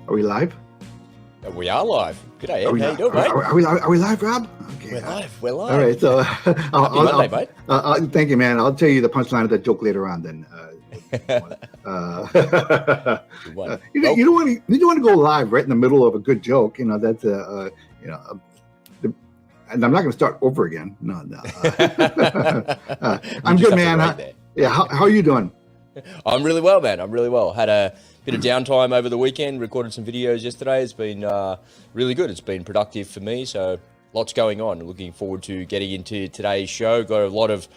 Are we live? We are live. G'day, Ed. How you doing, mate? Are we live, Rob? Okay. We're live. We're live. All right. So, Happy Monday, mate. Thank you, man. I'll tell you the punchline of that joke later on. Then. You don't want to go live right in the middle of a good joke. You know that's and I'm not going to start over again. No. I'm good, man. How are you doing? I'm really well, man. I'm really well. Had a bit of downtime over the weekend, recorded some videos yesterday. It's been really good. It's been productive for me, so lots going on. Looking forward to getting into today's show. Got a lot of,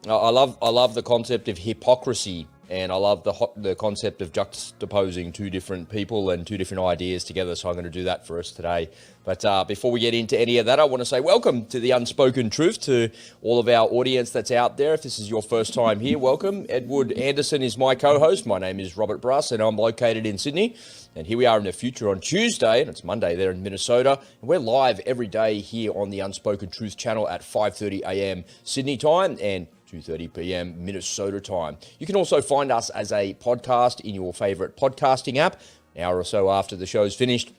I love the concept of hypocrisy, and I love the concept of juxtaposing two different people and two different ideas together, so I'm going to do that for us today. But before we get into any of that, I want to say welcome to The Unspoken Truth to all of our audience that's out there. If this is your first time here, welcome. Edward Anderson is my co-host. My name is Robert Bruss, and I'm located in Sydney. And here we are in the future on Tuesday, and it's Monday there in Minnesota. And we're live every day here on The Unspoken Truth channel at 5:30 a.m. Sydney time and 2:30 p.m. Minnesota time. You can also find us as a podcast in your favorite podcasting app. An hour or so after the show's finished,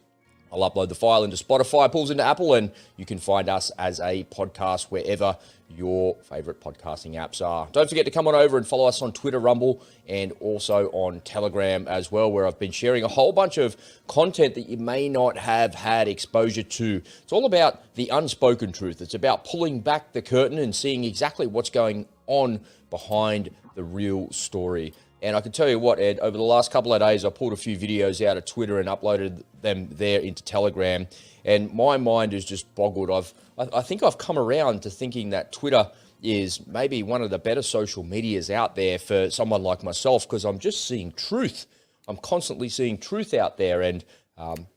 I'll upload the file into Spotify, pulls into Apple, and you can find us as a podcast wherever your favorite podcasting apps are. Don't forget to come on over and follow us on Twitter, Rumble, and also on Telegram as well, where I've been sharing a whole bunch of content that you may not have had exposure to. It's all about the unspoken truth. It's about pulling back the curtain and seeing exactly what's going on behind the real story. And I can tell you what, Ed, over the last couple of days, I pulled a few videos out of Twitter and uploaded them there into Telegram. And my mind is just boggled. I think I've come around to thinking that Twitter is maybe one of the better social medias out there for someone like myself, because I'm just seeing truth. I'm constantly seeing truth out there. And, I'm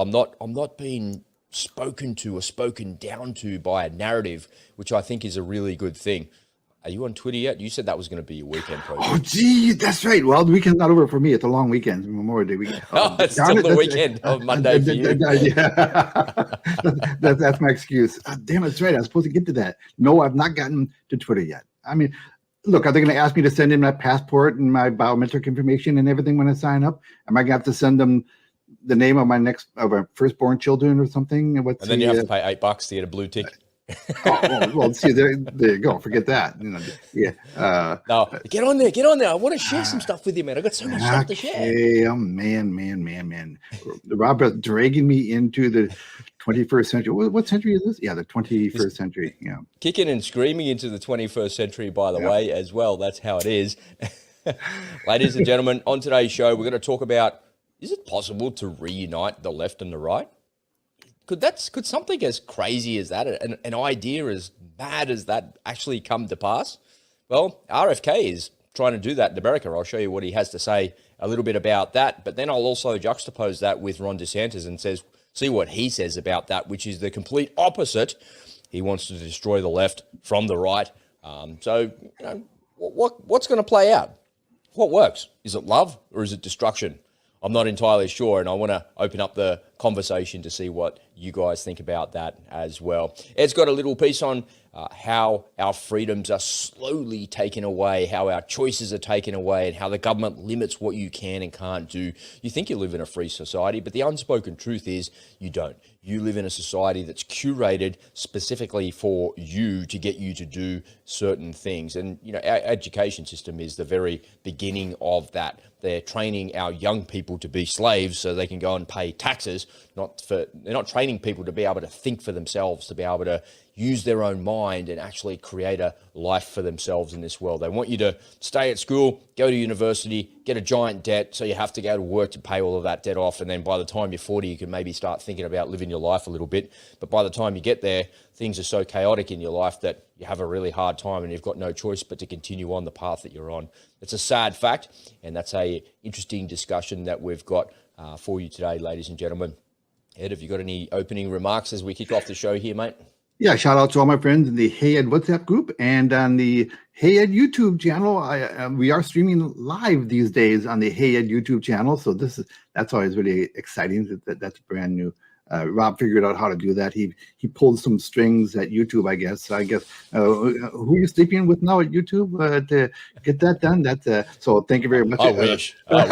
not being spoken to or spoken down to by a narrative, which I think is a really good thing. Are you on Twitter yet? You said that was going to be your weekend project. Oh, gee, that's right. Well, the weekend's not over for me. It's a long weekend, Memorial Day weekend. It's still the weekend of Monday for you. That's my excuse. Damn, that's right. I was supposed to get to that. No, I've not gotten to Twitter yet. I mean, look, are they going to ask me to send in my passport and my biometric information and everything when I sign up? Am I going to have to send them the name of my firstborn children or something? And then you have to pay $8 to get a blue tick. well, see, there you go. Forget that. No, get on there. I want to share some stuff with you, man. I got so much stuff to share. Okay, man. Robert dragging me into the 21st century. What century is this? Yeah, the 21st century. Yeah, kicking and screaming into the 21st century. By the way, as well. That's how it is. Ladies and gentlemen, on today's show, we're going to talk about: is it possible to reunite the left and the right? Could something as crazy as that, an idea as mad as that, actually come to pass? Well, RFK is trying to do that in America. I'll show you what he has to say a little bit about that, but then I'll also juxtapose that with Ron DeSantis and see what he says about that, which is the complete opposite. He wants to destroy the left from the right. What's going to play out? What works? Is it love or is it destruction? I'm not entirely sure, and I want to open up the conversation to see what you guys think about that as well. Ed's got a little piece on how our freedoms are slowly taken away, how our choices are taken away, and how the government limits what you can and can't do. You think you live in a free society, but the unspoken truth is you don't. You live in a society that's curated specifically for you to get you to do certain things. And, our education system is the very beginning of that. They're training our young people to be slaves so they can go and pay taxes. They're not training people to be able to think for themselves, to be able to use their own mind and actually create a life for themselves in this world. They want you to stay at school, go to university, get a giant debt, so you have to go to work to pay all of that debt off. And then by the time you're 40, you can maybe start thinking about living your life a little bit. But by the time you get there, things are so chaotic in your life that you have a really hard time and you've got no choice but to continue on the path that you're on. It's a sad fact, and that's an interesting discussion that we've got for you today, ladies and gentlemen. Ed, have you got any opening remarks as we kick off the show here, mate? Yeah, shout out to all my friends in the Hey Ed WhatsApp group and on the Hey Ed YouTube channel. We are streaming live these days on the Hey Ed YouTube channel, so that's always really exciting. That's a brand new Rob figured out how to do that. He pulled some strings at YouTube, I guess. I guess who are you sleeping with now at YouTube to get that done? So thank you very much. I wish. I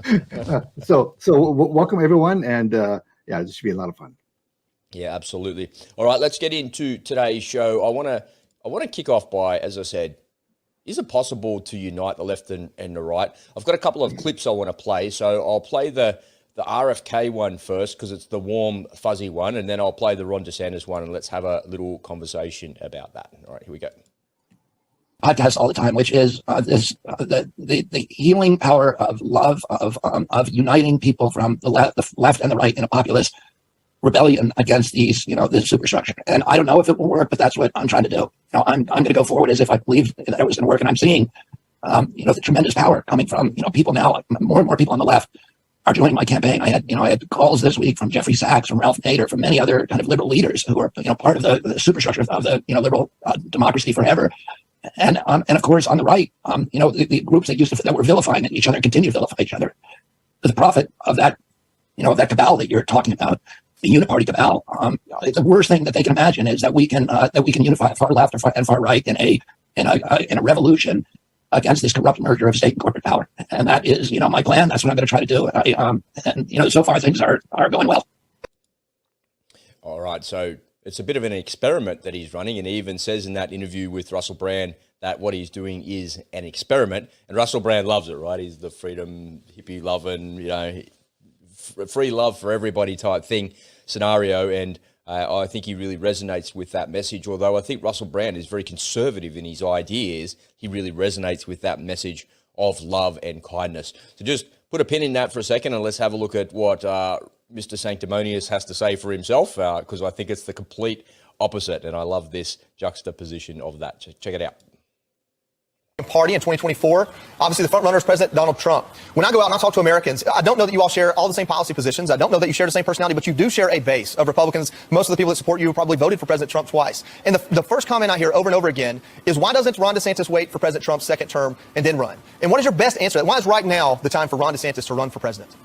wish. So welcome everyone, and yeah, this should be a lot of fun. Yeah, absolutely. All right, let's get into today's show. I want to kick off by, as I said, is it possible to unite the left and the right? I've got a couple of clips I want to play, so I'll play the RFK one first because it's the warm, fuzzy one, and then I'll play the Ron DeSantis one, and let's have a little conversation about that. All right, here we go. Podcast all the time, which is the healing power of love, of uniting people from the left and the right in a populist rebellion against this superstructure. And I don't know if it will work, but that's what I'm trying to do. I'm going to go forward as if I believe that it was going to work, and I'm seeing the tremendous power coming from people now. More and more people on the left are joining my campaign. I had calls this week from Jeffrey Sachs, from Ralph Nader, from many other kind of liberal leaders who are part of the superstructure of the liberal democracy forever. And of course on the right, the groups that were vilifying each other continue to vilify each other. The profit of that, of that cabal that you're talking about, the uniparty cabal, the worst thing that they can imagine is that we can unify far left and far right in a revolution against this corrupt merger of state and corporate power. And that is, my plan. That's what I'm going to try to do. And so far things are going well. All right. So it's a bit of an experiment that he's running. And he even says in that interview with Russell Brand that what he's doing is an experiment. And Russell Brand loves it, right? He's the freedom, hippie loving, free love for everybody type thing scenario. And I think he really resonates with that message. Although I think Russell Brand is very conservative in his ideas, he really resonates with that message of love and kindness. So just put a pin in that for a second, and let's have a look at what Mr. Sanctimonious has to say for himself, because I think it's the complete opposite, and I love this juxtaposition of that. Check it out. Party in 2024. Obviously, the front runner is President Donald Trump. When I go out and I talk to Americans, I don't know that you all share all the same policy positions. I don't know that you share the same personality, but you do share a base of Republicans. Most of the people that support you probably voted for President Trump twice. And the first comment I hear over and over again is, why doesn't Ron DeSantis wait for President Trump's second term and then run? And what is your best answer? Why is right now the time for Ron DeSantis to run for president?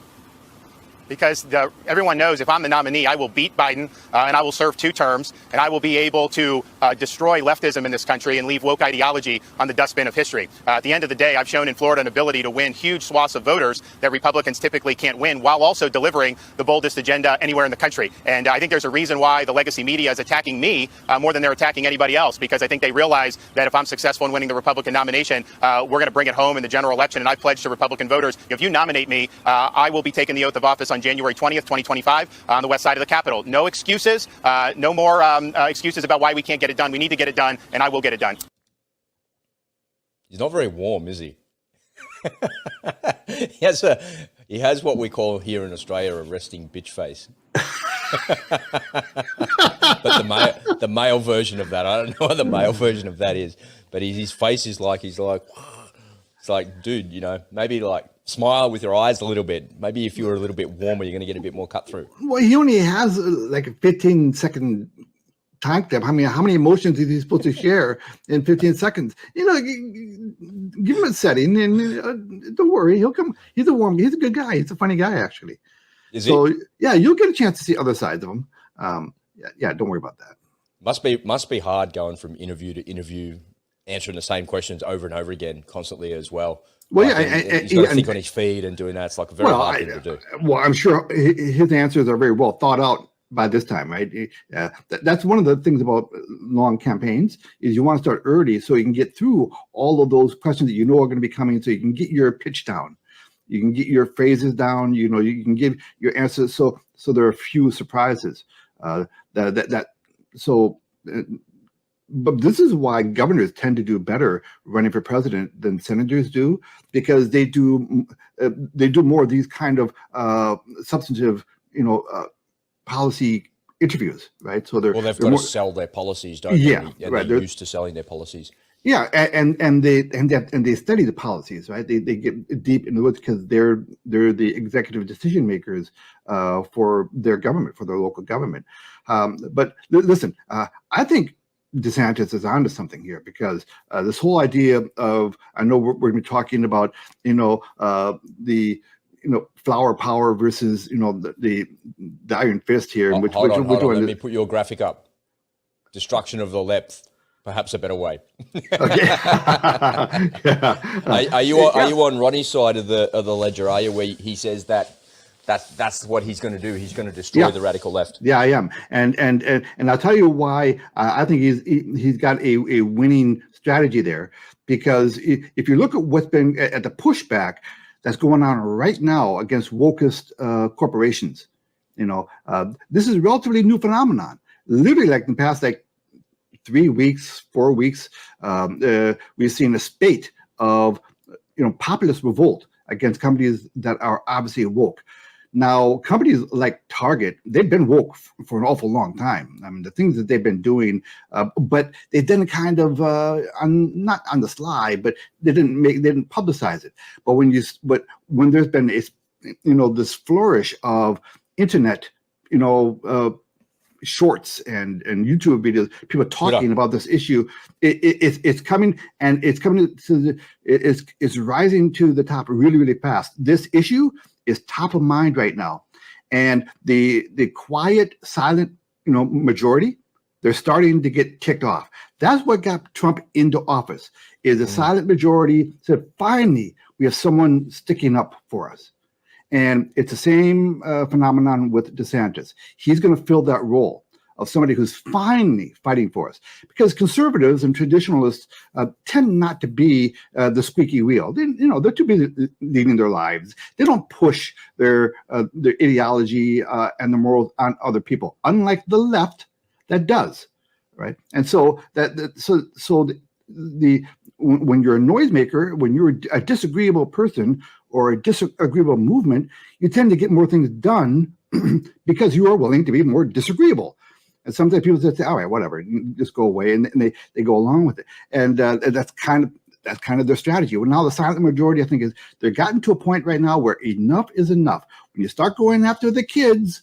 Because everyone knows if I'm the nominee, I will beat Biden and I will serve 2 terms, and I will be able to destroy leftism in this country and leave woke ideology on the dustbin of history. At the end of the day, I've shown in Florida an ability to win huge swaths of voters that Republicans typically can't win, while also delivering the boldest agenda anywhere in the country. And I think there's a reason why the legacy media is attacking me more than they're attacking anybody else, because I think they realize that if I'm successful in winning the Republican nomination, we're going to bring it home in the general election. And I pledge to Republican voters, if you nominate me, I will be taking the oath of office on January 20th, 2025 on the west side of the Capitol. No excuses, no more excuses about why we can't get it done. We need to get it done, and I will get it done. He's not very warm, is he? He has what we call here in Australia a resting bitch face. But the male version of that, I don't know what the male version of that is, but his face is like, it's like, dude, maybe like smile with your eyes a little bit. Maybe if you were a little bit warmer, you're going to get a bit more cut through. Well, he only has like a 15-second time step. How many emotions is he supposed to share in 15 seconds? Give him a setting, and don't worry, he'll come. He's a good guy. He's a funny guy, actually. Is so he? Yeah, you'll get a chance to see other sides of him. Yeah, don't worry about that. Must be hard going from interview to interview, answering the same questions over and over again constantly as well. Well, he's got to think on his feet and doing that. It's like a very hard thing to do. Well, I'm sure his answers are very well thought out by this time, right? That's one of the things about long campaigns is you want to start early so you can get through all of those questions that are going to be coming, so you can get your pitch down, you can get your phrases down, you can give your answers, so there are few surprises. But this is why governors tend to do better running for president than senators do, because they do more of these kind of substantive, policy interviews, right? So they've got to sell their policies, don't they? Yeah, right. They're used to selling their policies. Yeah, and they study the policies, right? They get deep in the woods because they're the executive decision makers for their government, for their local government. But listen, I think DeSantis is onto something here, because this whole idea of, I know we're going to be talking about, the flower power versus the iron fist here. And Hold on. Let me put your graphic up. Destruction of the left, perhaps a better way. Okay. Are you on Ronnie's side of the ledger? Are you, where he says that's what he's going to do? He's going to destroy the radical left. Yeah, I am, and I'll tell you why. I think he's got a winning strategy there, because if you look at what's been at the pushback that's going on right now against wokest corporations, this is a relatively new phenomenon. Literally, like in the past 3 weeks, 4 weeks, we've seen a spate of populist revolt against companies that are obviously woke. Now, companies like Target, they've been woke for an awful long time. I mean, the things that they've been doing, but they didn't kind of not on the sly, but they didn't publicize it. But when there's been this flourish of internet, shorts and YouTube videos, people talking about this issue, it's coming, and it's coming to it's rising to the top really, really fast. This issue is top of mind right now, and the quiet, silent, majority, they're starting to get kicked off. That's what got Trump into office. Is a silent majority said, finally, we have someone sticking up for us. And it's the same phenomenon with DeSantis. He's going to fill that role of somebody who's finally fighting for us, because conservatives and traditionalists tend not to be the squeaky wheel. They're too busy leading their lives. They don't push their ideology and the morals on other people, unlike the left that does, right? And so when you're a noisemaker, when you're a disagreeable person or a disagreeable movement, you tend to get more things done because you are willing to be more disagreeable. And sometimes people just say, all right, whatever, just go away, and they go along with it. And that's kind of their strategy. Well, now the silent majority, I think, is they've gotten to a point right now where enough is enough. When you start going after the kids,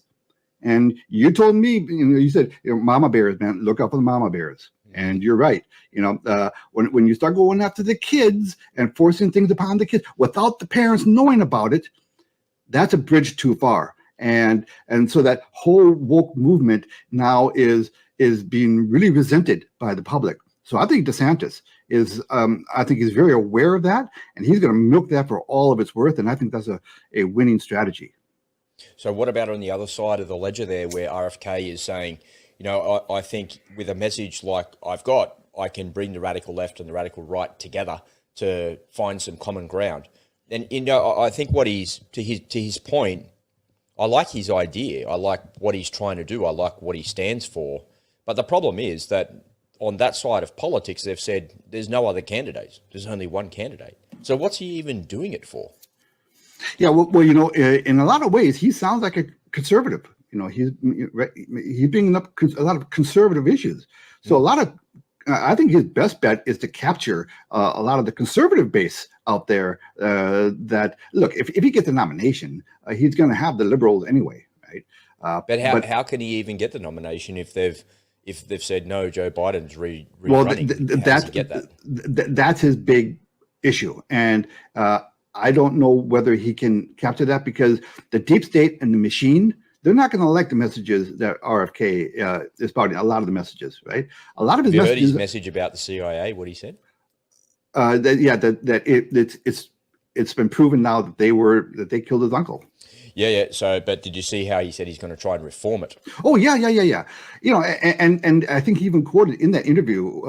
and you told me, you said, mama bears, man, look out for the mama bears. And you're right. When you start going after the kids and forcing things upon the kids without the parents knowing about it, that's a bridge too far. And so that whole woke movement now is being really resented by the public. So I think DeSantis is, I think he's very aware of that, and he's going to milk that for all of its worth. And I think that's a winning strategy. So what about on the other side of the ledger there, where RFK is saying, I think with a message like I've got, I can bring the radical left and the radical right together to find some common ground. And I think what he's to his point, I like his idea. I like what he's trying to do. I like what he stands for. But the problem is that on that side of politics, they've said there's no other candidates. There's only one candidate. So what's he even doing it for? Yeah, well, in a lot of ways, he sounds like a conservative. He's bringing up a lot of conservative issues. So I think his best bet is to capture a lot of the conservative base out there. That look, if he gets the nomination, he's going to have the liberals anyway, right? But how can he even get the nomination if they've said no, Joe Biden's running? That's his big issue, and I don't know whether he can capture that, because the deep state and the machine, they're not going to like the messages that RFK is spouting. A lot of the messages, right? A lot of his messages. You heard his message about the CIA, what he said? It's been proven now that they killed his uncle. Yeah. So, but did you see how he said he's going to try and reform it? Oh, yeah. And I think he even quoted in that interview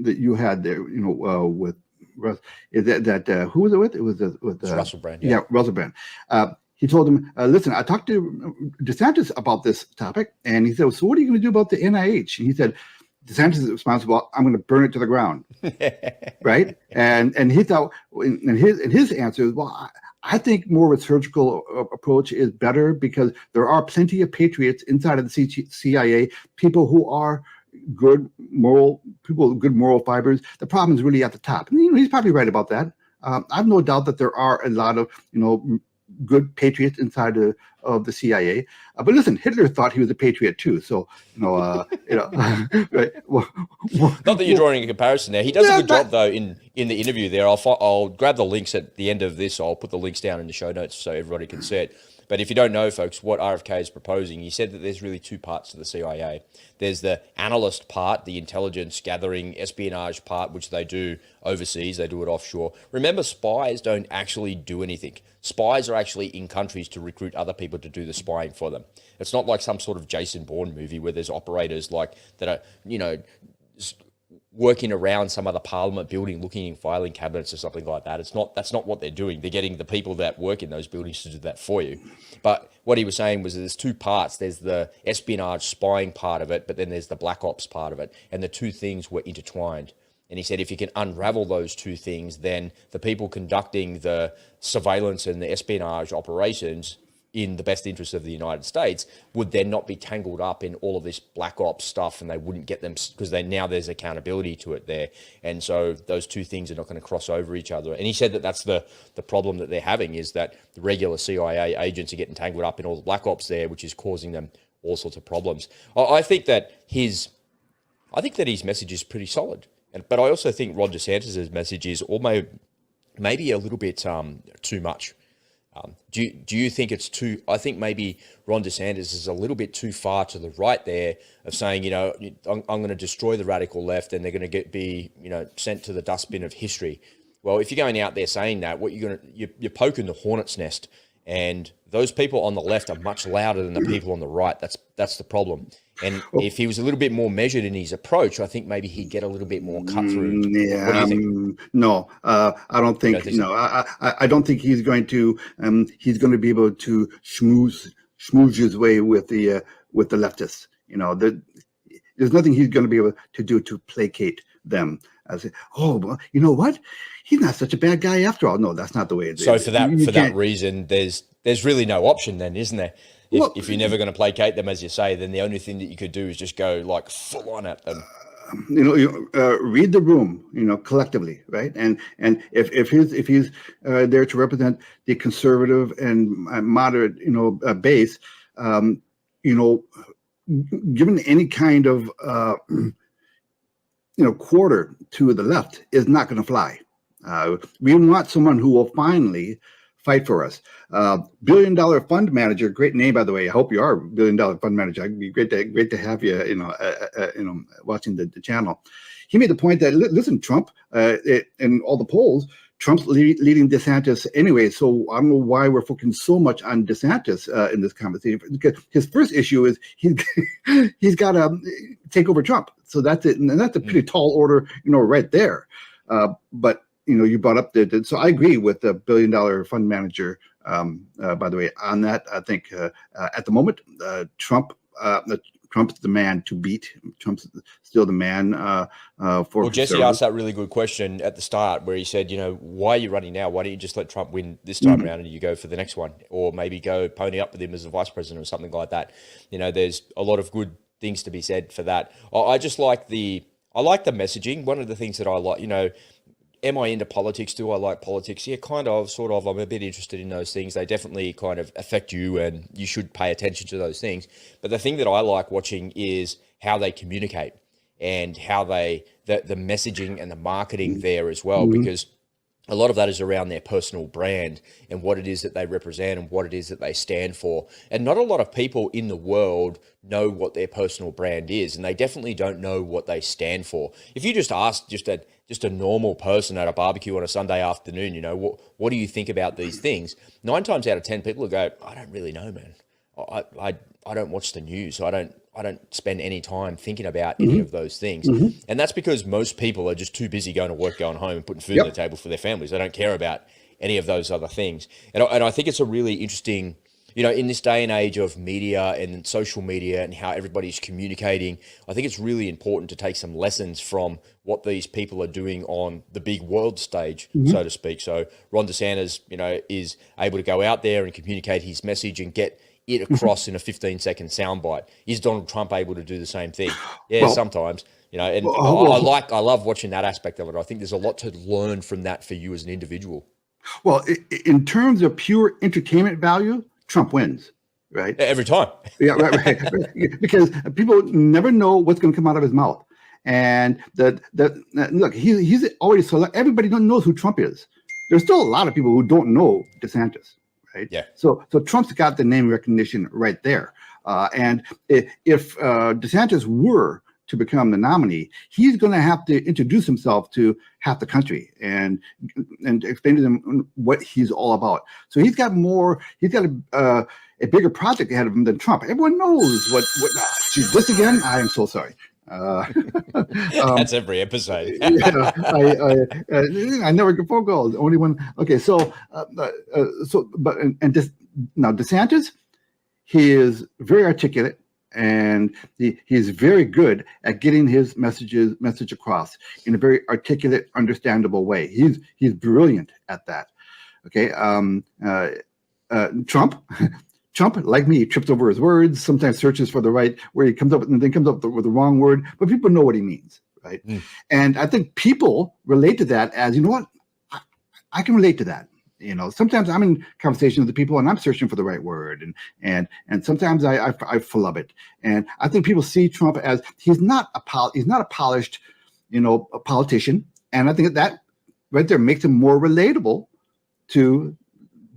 that you had there, with Russ, is that who was it with? It was with Russell Brand. Yeah, Russell Brand. He told him, listen, I talked to DeSantis about this topic, and he said, so what are you going to do about the NIH? And he said, DeSantis is responsible. I'm going to burn it to the ground, right? And he thought, and his answer is, well, I think more of a surgical approach is better, because there are plenty of patriots inside of the CIA, people who are good moral fibers. The problem is really at the top. And he's probably right about that. I have no doubt that there are a lot of good patriots inside of the CIA. But listen, Hitler thought he was a patriot too. So right? Not that you're drawing a comparison there. He does a good job though in the interview there. I'll grab the links at the end of this. I'll put the links down in the show notes so everybody can see it. But if you don't know, folks, what RFK is proposing, he said that there's really two parts to the CIA. There's the analyst part, the intelligence gathering, espionage part, which they do overseas. They do it offshore. Remember, spies don't actually do anything. Spies are actually in countries to recruit other people to do the spying for them. It's not like some sort of Jason Bourne movie where there's operators like that are, working around some other parliament building, looking in filing cabinets or something like that. That's not what they're doing. They're getting the people that work in those buildings to do that for you. But what he was saying was there's two parts. There's the espionage spying part of it, but then there's the black ops part of it. And the two things were intertwined. And he said if you can unravel those two things, then the people conducting the surveillance and the espionage operations in the best interest of the United States would then not be tangled up in all of this black ops stuff, and they wouldn't get them because now there's accountability to it there. And so those two things are not going to cross over each other. And he said that that's the problem that they're having, is that the regular CIA agents are getting tangled up in all the black ops there, which is causing them all sorts of problems. I think that his message is pretty solid. But I also think Ron DeSantis' message is maybe a little bit too much. Do you think it's too? I think maybe Ron DeSantis is a little bit too far to the right there of saying, I'm going to destroy the radical left and they're going to be sent to the dustbin of history. Well, if you're going out there saying that, you're poking the hornet's nest, and those people on the left are much louder than the people on the right. That's the problem. And if he was a little bit more measured in his approach, I think maybe he'd get a little bit more cut through. Yeah, what do you think? No, I don't think. I don't think he's going to. He's going to be able to schmooze his way with the leftists. There's nothing he's going to be able to do to placate them. I say, well, you know what? He's not such a bad guy after all. No, that's not the way it is. So for that reason, there's really no option then, isn't there? If you're never going to placate them, as you say, then the only thing that you could do is just go like full on at them. Read the room, collectively, right? And if he's there to represent the conservative and moderate, base, given any kind of quarter to the left is not going to fly. We want someone who will finally fight for us. $1 billion fund manager, great name, by the way. I hope you are a $1 billion fund manager. It'd be great to have you, watching the channel. He made the point that listen, Trump, in all the polls, Trump's leading DeSantis anyway. So I don't know why we're focusing so much on DeSantis in this conversation. Because his first issue is he's got to take over Trump. So that's it, and that's a pretty tall order, right there. But you brought up so I agree with the $1 billion fund manager. By the way, on that, I think at the moment, Trump's the man to beat. Trump's still the man for. Well, Jesse asked that really good question at the start, where he said, why are you running now? Why don't you just let Trump win this time around and you go for the next one, or maybe go pony up with him as a vice president or something like that? There's a lot of good things to be said for that. I just like the messaging. One of the things that I like, am I into politics? Do I like politics? Yeah, kind of, sort of. I'm a bit interested in those things. They definitely kind of affect you, and you should pay attention to those things. But the thing that I like watching is how they communicate and how the messaging and the marketing there as well, because a lot of that is around their personal brand and what it is that they represent and what it is that they stand for. And not a lot of people in the world know what their personal brand is, and they definitely don't know what they stand for. If you just ask just a normal person at a barbecue on a Sunday afternoon, what do you think about these things? 9 times out of 10 people will go, I don't really know, man. I don't watch the news. I don't spend any time thinking about any of those things. And that's because most people are just too busy going to work, going home and putting food on the table for their families. They don't care about any of those other things. And I think it's a really interesting, in this day and age of media and social media and how everybody's communicating, I think it's really important to take some lessons from what these people are doing on the big world stage, so to speak. So Ron DeSantis, is able to go out there and communicate his message and get it across in a 15-second soundbite. Is Donald Trump able to do the same thing? Yeah, well, sometimes. I love watching that aspect of it. I think there's a lot to learn from that for you as an individual. Well, in terms of pure entertainment value, Trump wins. right? Every time. Yeah, right. Because people never know what's going to come out of his mouth. And look, he's already select. Everybody knows who Trump is. There's still a lot of people who don't know DeSantis, right? Yeah. So Trump's got the name recognition right there. And if DeSantis were to become the nominee, he's going to have to introduce himself to half the country and explain to them what he's all about. So he's got a bigger project ahead of him than Trump. Everyone knows what. Geez, this again? I am so sorry. That's every episode. Yeah, I never get phone calls. Only one. Okay, now DeSantis, he is very articulate, and he's very good at getting his message across in a very articulate, understandable way. He's brilliant at that. Okay, Trump, like me, trips over his words, sometimes searches for the right where he comes up and then comes up with the wrong word, but people know what he means, right? And I think people relate to that as, you know what, I can relate to that. You know, sometimes I'm in conversations with people and I'm searching for the right word, and sometimes I flub it. And I think people see Trump as he's not a polished, a politician, and I think that right there makes him more relatable to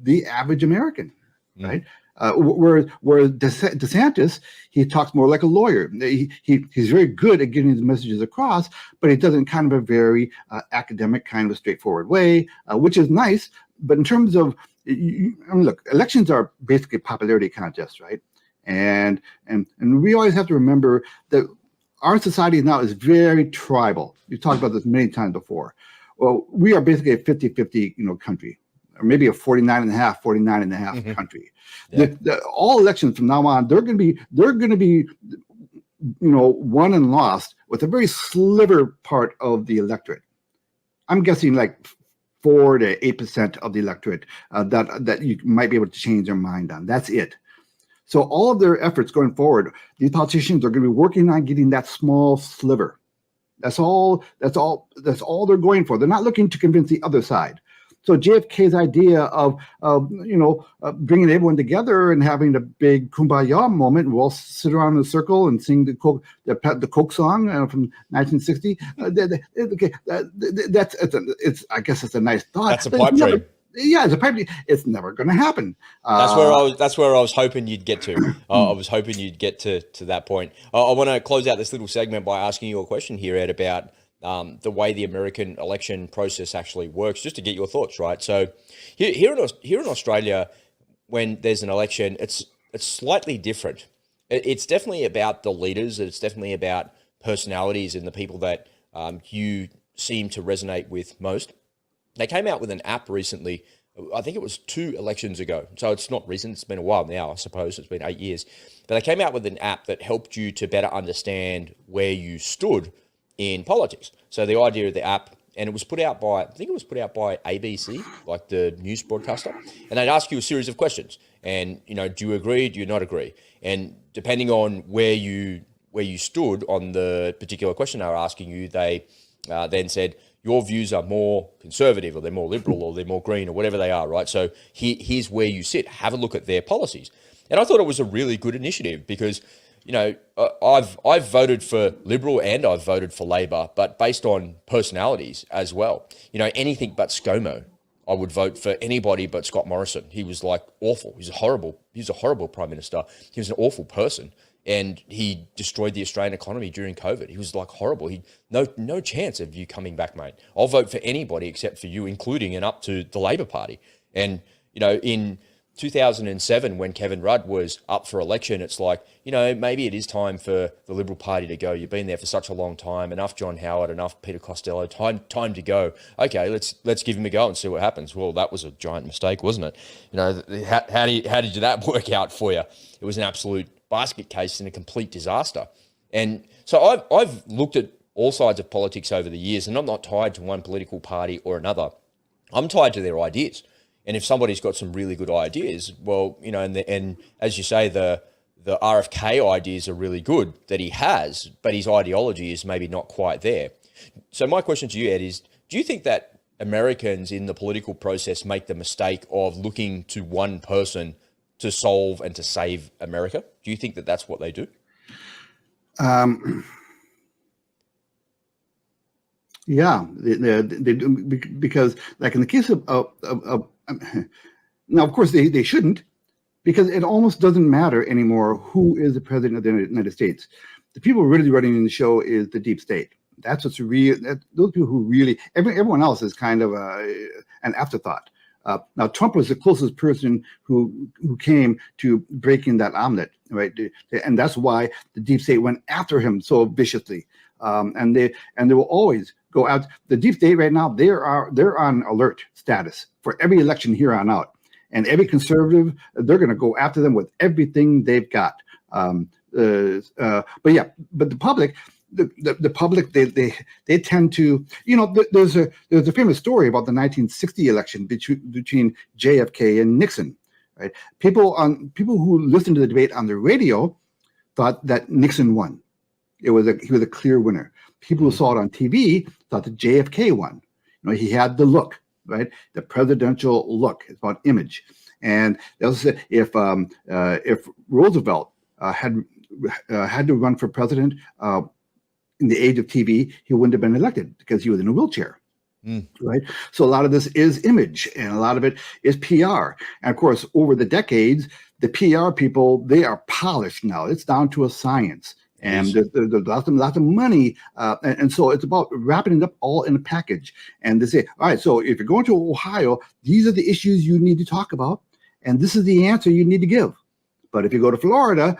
the average American, right? Whereas DeSantis, he talks more like a lawyer. He's very good at getting his messages across, but he does it in kind of a very academic, kind of a straightforward way, which is nice. But in terms of, look, elections are basically popularity contests, right? And we always have to remember that our society now is very tribal. We've talked about this many times before. Well, we are basically a 50-50, country, or maybe a 49.5 country. Yeah. All elections from now on, they're going to be, won and lost with a very sliver part of the electorate. I'm guessing like 4 to 8% of the electorate that you might be able to change their mind on. That's it. So all of their efforts going forward, these politicians are going to be working on getting that small sliver. That's all they're going for. They're not looking to convince the other side. So JFK's idea of bringing everyone together and having a big kumbaya moment, we'll all sit around in a circle and sing the Coke song from 1960. I guess it's a nice thought. That's a pipe dream. Yeah, it's a pipe dream. It's never going to happen. That's where I was hoping you'd get to. I was hoping you'd get to that point. I want to close out this little segment by asking you a question here, Ed, about the way the American election process actually works, just to get your thoughts, right? So here in Australia, when there's an election, it's slightly different. It's definitely about the leaders. It's definitely about personalities and the people that you seem to resonate with most. They came out with an app recently. I think it was 2 elections ago. So it's not recent. It's been a while now, I suppose. It's been 8 years. But they came out with an app that helped you to better understand where you stood in politics. So the idea of the app, and it was put out by, I think it was put out by ABC, like the news broadcaster, and they'd ask you a series of questions. And, do you agree? Do you not agree? And depending on where you stood on the particular question they were asking you, they then said, your views are more conservative, or they're more liberal, or they're more green, or whatever they are, right? So here's where you sit. Have a look at their policies. And I thought it was a really good initiative because, I've voted for Liberal and I've voted for Labor, but based on personalities as well. Anything but ScoMo. I would vote for anybody but Scott Morrison. He was like awful. He was a horrible Prime Minister. He was an awful person. And he destroyed the Australian economy during COVID. He was like horrible. No chance of you coming back, mate. I'll vote for anybody except for you, including and up to the Labor Party. And, in 2007, when Kevin Rudd was up for election, it's like, maybe it is time for the Liberal Party to go. You've been there for such a long time. Enough John Howard, enough Peter Costello. Time to go. Okay, let's give him a go and see what happens. Well, that was a giant mistake, wasn't it? How did that work out for you? It was an absolute basket case and a complete disaster. And so I've looked at all sides of politics over the years, and I'm not tied to one political party or another. I'm tied to their ideas. And if somebody's got some really good ideas, well, and as you say, the RFK ideas are really good that he has, but his ideology is maybe not quite there. So my question to you, Ed, is do you think that Americans in the political process make the mistake of looking to one person to solve and to save America? Do you think that that's what they do? Yeah, they do, because like in the case of now, of course, they shouldn't, because it almost doesn't matter anymore who is the president of the United States. The people really running the show is the deep state. That's what's real. Those people who really, everyone else is kind of an afterthought. Now, Trump was the closest person who came to breaking that omelet, right? And that's why the deep state went after him so viciously. And they will always go out. The deep state right now, they're on alert status for every election here on out. And every conservative, they're going to go after them with everything they've got. But the public, the public, they tend to, there's a famous story about the 1960 election between JFK and Nixon, right? People who listened to the debate on the radio thought that Nixon won. He was a clear winner. People who saw it on TV thought that JFK won. He had the look, right? The presidential look. It's about image. And if Roosevelt had to run for president in the age of TV, he wouldn't have been elected because he was in a wheelchair. Right. So a lot of this is image, and a lot of it is PR. And of course, over the decades, the PR people, they are polished now. It's down to a science. And there's lots of money. And so it's about wrapping it up all in a package. And they say, all right, so if you're going to Ohio, these are the issues you need to talk about. And this is the answer you need to give. But if you go to Florida,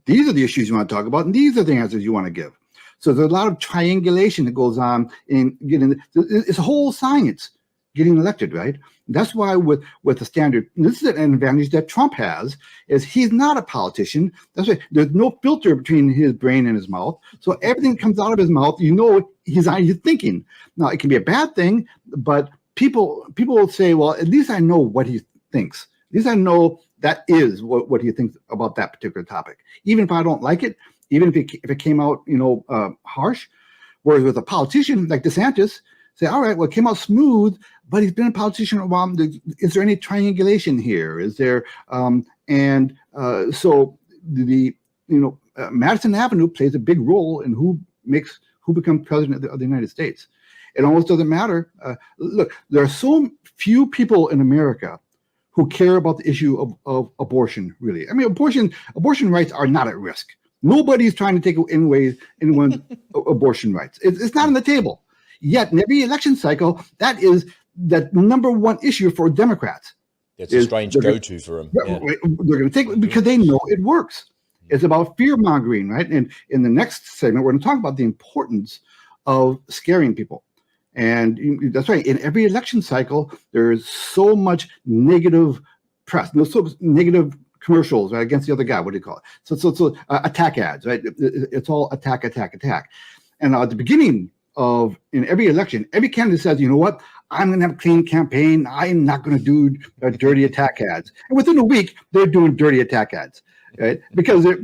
these are the issues you want to talk about. And these are the answers you want to give. So there's a lot of triangulation that goes on in getting, it's a whole science getting elected, right? That's why with the standard, this is an advantage that Trump has, is he's not a politician. That's why there's no filter between his brain and his mouth. So everything that comes out of his mouth, he's thinking. Now, it can be a bad thing, but people will say, well, at least I know what he thinks. At least I know that is what he thinks about that particular topic. Even if I don't like it, even if it came out, harsh. Whereas with a politician like DeSantis, say, all right, well, it came out smooth, but he's been a politician a while. Is there any triangulation here? Is there? So Madison Avenue plays a big role in who becomes president of the United States. It almost doesn't matter. Look, there are so few people in America who care about the issue of abortion, really. I mean, abortion rights are not at risk. Nobody's trying to take anyone's abortion rights. It's not on the table. Yet in every election cycle, that is the number one issue for Democrats. It's a strange go-to for them. Yeah. They're going to take it because they know it works. It's about fear-mongering, right? And in the next segment, we're going to talk about the importance of scaring people. And that's right. In every election cycle, there's so much negative press, so negative commercials, right, against the other guy. What do you call it? So attack ads, right? It's all attack. And at the beginning in every election, every candidate says, you know what? I'm going to have a clean campaign. I'm not going to do dirty attack ads. And within a week, they're doing dirty attack ads, right? Because their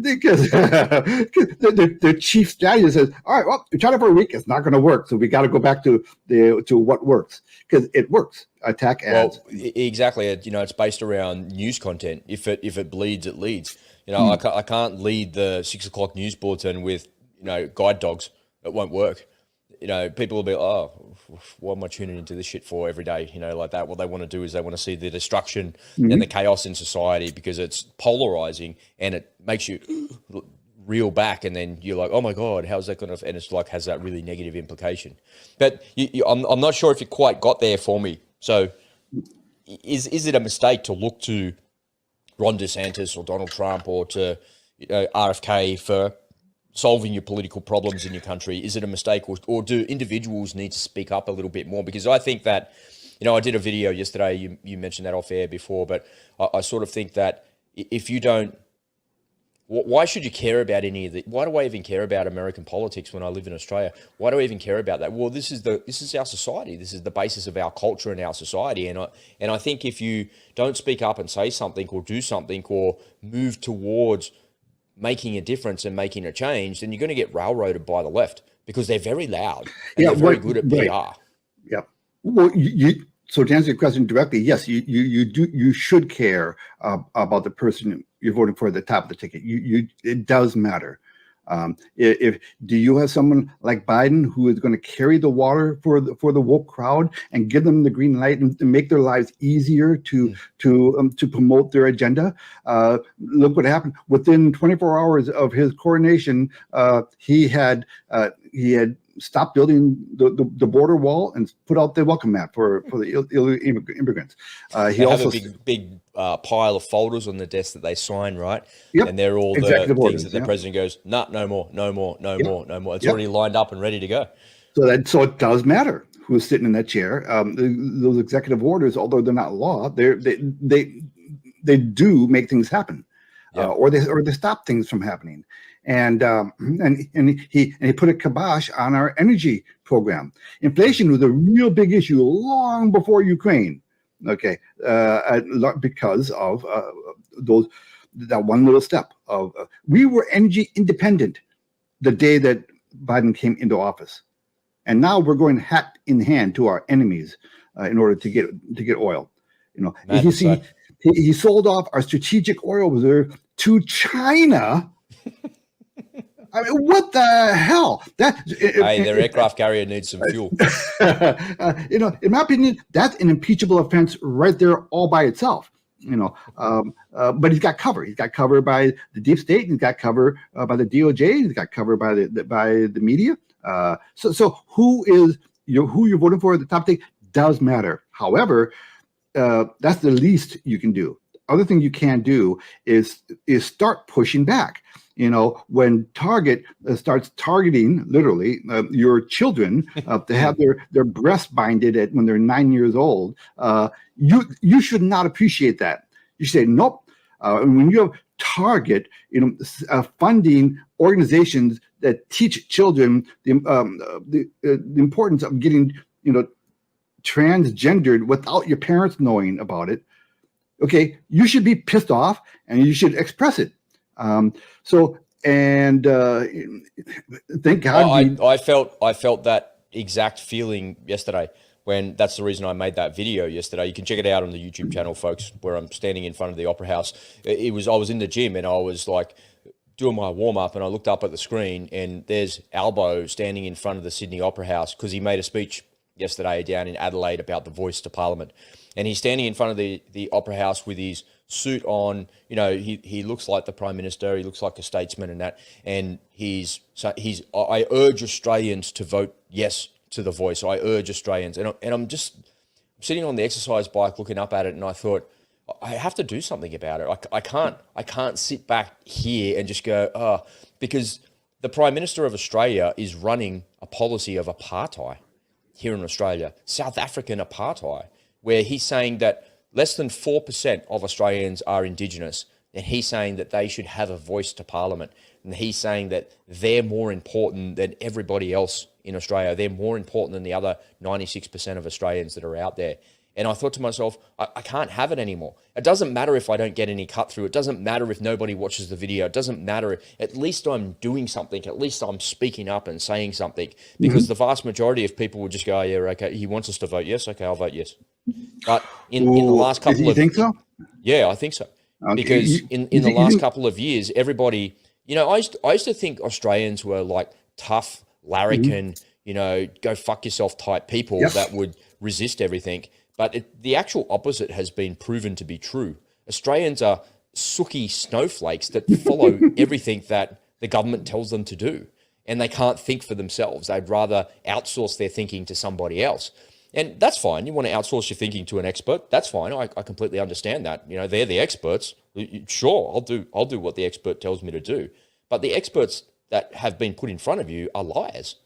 chief strategist says, all right, well, we tried it for a week. It's not going to work. So we got to go back to what works, because it works. Attack ads. Well, exactly. It's based around news content. If it bleeds, it leads. I can't lead the 6 o'clock news bulletin with guide dogs. It won't work. People will be, oh, what am I tuning into this shit for every day? Like that. What they want to do is they want to see the destruction and the chaos in society, because it's polarizing and it makes you reel back, and then you're like, oh my God, how's that going to? And it's like has that really negative implication. But I'm not sure if you quite got there for me. So, is it a mistake to look to Ron DeSantis or Donald Trump or to RFK for solving your political problems in your country? Is it a mistake, or do individuals need to speak up a little bit more? Because I think that, I did a video yesterday, you mentioned that off air before, but I sort of think that if you don't, why should you care about any of the, why do I even care about American politics when I live in Australia? Why do I even care about that? Well, this is our society. This is the basis of our culture and our society. And I think if you don't speak up and say something or do something or move towards making a difference and making a change, then you're going to get railroaded by the left, because they're very loud and they're very good at PR. Yeah. Well, So to answer your question directly, yes, you should care about the person you're voting for at the top of the ticket. It does matter. If do you have someone like Biden who is going to carry the water for the woke crowd and give them the green light and make their lives easier to promote their agenda? Look what happened within 24 hours of his coronation. He had stopped building the border wall and put out the welcome mat for the illegal immigrants. He also have a big pile of folders on the desk that they sign, right? Yep. And they're all the Executive things orders, that the yeah. president goes, nah, no more, no more, no Yep. more, no more. It's Yep. already lined up and ready to go. So it does matter who's sitting in that chair. Those executive orders, although they're not law, they do make things happen, Yeah. or they stop things from happening. And he put a kibosh on our energy program. Inflation was a real big issue long before Ukraine. Okay, because of that one little step of we were energy independent the day that Biden came into office, and now we're going hat in hand to our enemies in order to get oil. You know, Madness, right? he sold off our strategic oil reserve to China. I mean, what the hell? Hey, their aircraft carrier needs some fuel. In my opinion, that's an impeachable offense right there, all by itself. But he's got cover. He's got cover by the deep state. He's got cover by the DOJ. He's got cover by the media. So who you're voting for at the top thing does matter. However, that's the least you can do. Other thing you can do is start pushing back. When Target starts targeting literally your children to have their breasts binded when they're 9 years old, you should not appreciate that. You should say nope. When you have Target, funding organizations that teach children the importance of getting transgendered without your parents knowing about it. Okay, you should be pissed off and you should express it. Thank God. I felt that exact feeling yesterday when that's the reason I made that video yesterday. You can check it out on the YouTube channel, folks, where I'm standing in front of the Opera House. I was in the gym and I was like doing my warm up and I looked up at the screen and there's Albo standing in front of the Sydney Opera House because he made a speech yesterday down in Adelaide about the voice to Parliament. And he's standing in front of the Opera House with his suit on. He looks like the Prime Minister. He looks like a statesman and that. And I urge Australians to vote yes to the voice. I urge Australians. And I'm just sitting on the exercise bike looking up at it and I thought, I have to do something about it. I can't sit back here and just go, because the Prime Minister of Australia is running a policy of apartheid here in Australia, South African apartheid, where he's saying that less than 4% of Australians are Indigenous, and he's saying that they should have a voice to Parliament, and he's saying that they're more important than everybody else in Australia. They're more important than the other 96% of Australians that are out there. And I thought to myself, I can't have it anymore. It doesn't matter if I don't get any cut through. It doesn't matter if nobody watches the video. It doesn't matter. At least I'm doing something. At least I'm speaking up and saying something. Because the vast majority of people would just go, oh, yeah, okay, he wants us to vote yes. Okay, I'll vote yes. But in the last couple of... You think so? Yeah, I think so. Because in the last couple of years, everybody... I used to think Australians were like tough, larrikin, go fuck yourself type people that would resist everything. But the actual opposite has been proven to be true. Australians are sooky snowflakes that follow everything that the government tells them to do. And they can't think for themselves. They'd rather outsource their thinking to somebody else. And that's fine. You want to outsource your thinking to an expert. That's fine. I completely understand that. They're the experts. Sure, I'll do what the expert tells me to do. But the experts that have been put in front of you are liars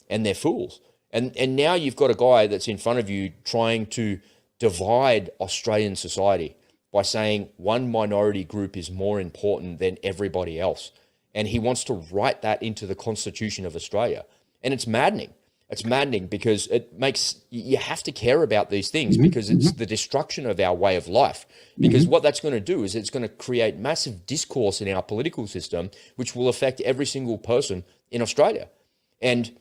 and they're fools. And now you've got a guy that's in front of you trying to divide Australian society by saying one minority group is more important than everybody else. And he wants to write that into the Constitution of Australia. And it's maddening. It's maddening because you have to care about these things because it's the destruction of our way of life. Because what that's going to do is it's going to create massive discourse in our political system, which will affect every single person in Australia. And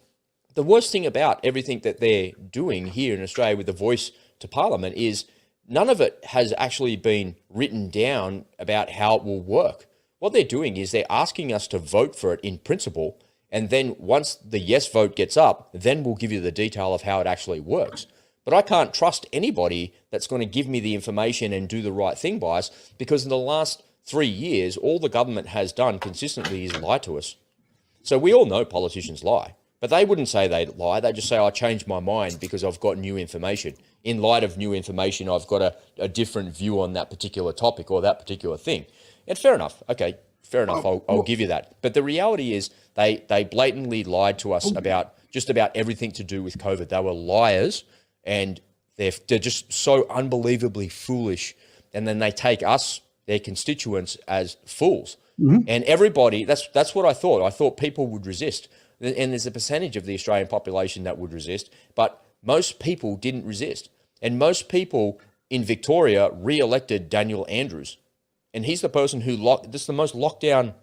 the worst thing about everything that they're doing here in Australia with the voice to Parliament is none of it has actually been written down about how it will work. What they're doing is they're asking us to vote for it in principle, and then once the yes vote gets up, then we'll give you the detail of how it actually works. But I can't trust anybody that's going to give me the information and do the right thing by us, because in the last 3 years, all the government has done consistently is lie to us. So we all know politicians lie, but they wouldn't say they lie. They just say, I changed my mind because I've got new information. In light of new information, I've got a different view on that particular topic or that particular thing. And fair enough. Okay, fair enough. I'll give you that. But the reality is they blatantly lied to us about just about everything to do with COVID. They were liars, and they're just so unbelievably foolish. And then they take us, their constituents, as fools. And everybody, that's what I thought. I thought people would resist. And there's a percentage of the Australian population that would resist, but most people didn't resist. And most people in Victoria re-elected Daniel Andrews. And he's the person who this is the most locked down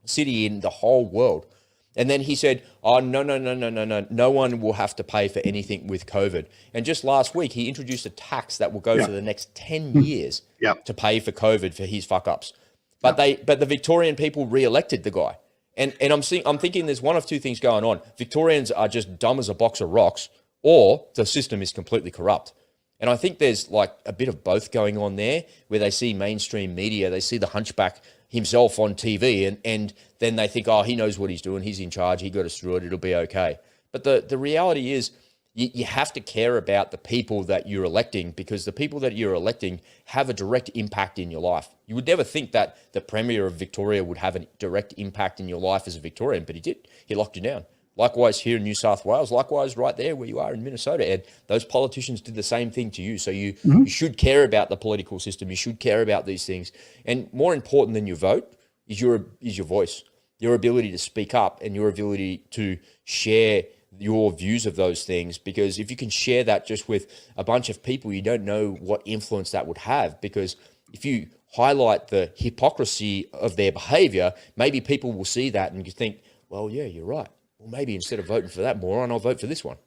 city in the whole world. And then he said, oh, no one will have to pay for anything with COVID. And just last week, he introduced a tax that will go for the next 10 years to pay for COVID for his fuck-ups. But the Victorian people re-elected the guy. And I'm thinking there's one of two things going on. Victorians are just dumb as a box of rocks, or the system is completely corrupt. And I think there's like a bit of both going on there, where they see mainstream media, they see the hunchback himself on TV, and then they think, oh, he knows what he's doing, he's in charge, he got us through it, it'll be okay. But the reality is you have to care about the people that you're electing, because the people that you're electing have a direct impact in your life. You would never think that the Premier of Victoria would have a direct impact in your life as a Victorian, but he did. He locked you down. Likewise here in New South Wales, likewise right there where you are in Minnesota, Ed, those politicians did the same thing to you. So you should care about the political system. You should care about these things. And more important than your vote is your voice, your ability to speak up and your ability to share your views of those things. Because if you can share that just with a bunch of people, you don't know what influence that would have. Because if you highlight the hypocrisy of their behavior, maybe people will see that and you think, well, yeah, you're right. Well, maybe instead of voting for that moron, I'll vote for this one.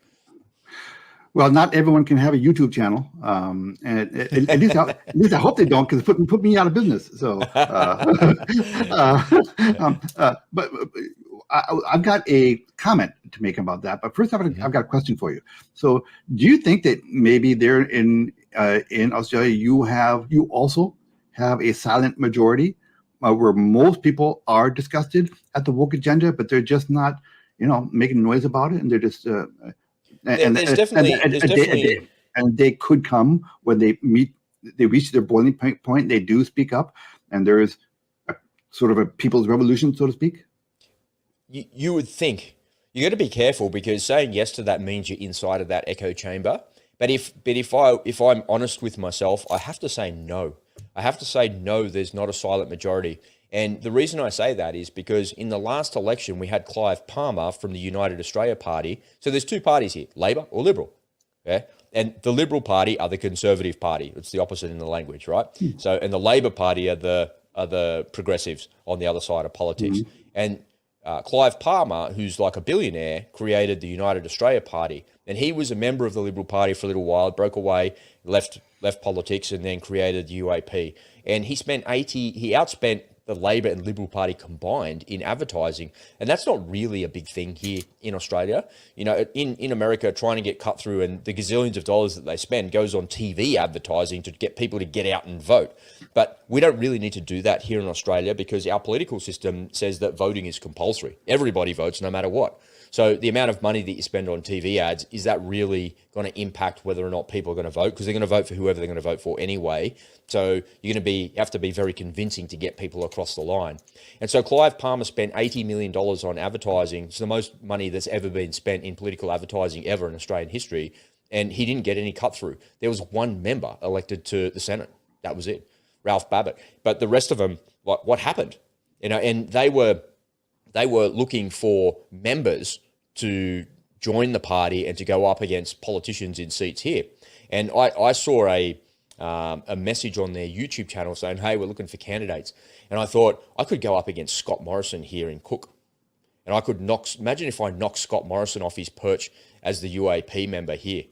Well, not everyone can have a YouTube channel, and at least I hope they don't, because put me out of business. So, but I've got a comment to make about that. But first, I've got a question for you. So, do you think that maybe there in Australia you also have a silent majority where most people are disgusted at the woke agenda, but they're just not, making noise about it, and they're just and they could come when they reach their boiling point. They do speak up, and there is a sort of a people's revolution, so to speak. You would think. You got to be careful, because saying yes to that means you're inside of that echo chamber. But if I'm honest with myself, I have to say no. I have to say no. There's not a silent majority. And the reason I say that is because in the last election, we had Clive Palmer from the United Australia Party. So there's two parties here, Labor or Liberal. Yeah? And the Liberal Party are the Conservative Party. It's the opposite in the language, right? So, and the Labor Party are the progressives on the other side of politics. And Clive Palmer, who's like a billionaire, created the United Australia Party. And he was a member of the Liberal Party for a little while, broke away, left politics, and then created the UAP. And he outspent the Labor and Liberal Party combined in advertising. And that's not really a big thing here in Australia. In America, trying to get cut through, and the gazillions of dollars that they spend goes on TV advertising to get people to get out and vote. But we don't really need to do that here in Australia, because our political system says that voting is compulsory. Everybody votes no matter what. So the amount of money that you spend on TV ads, is that really going to impact whether or not people are going to vote? Because they're going to vote for whoever they're going to vote for anyway. So you have to be very convincing to get people across the line. And so Clive Palmer spent $80 million on advertising. It's the most money that's ever been spent in political advertising ever in Australian history. And he didn't get any cut through. There was one member elected to the Senate. That was it, Ralph Babbitt. But the rest of them, what happened? And they were looking for members to join the party and to go up against politicians in seats here. And I saw a message on their YouTube channel saying, hey, we're looking for candidates. And I thought, I could go up against Scott Morrison here in Cook. And I could imagine if I knocked Scott Morrison off his perch as the UAP member here.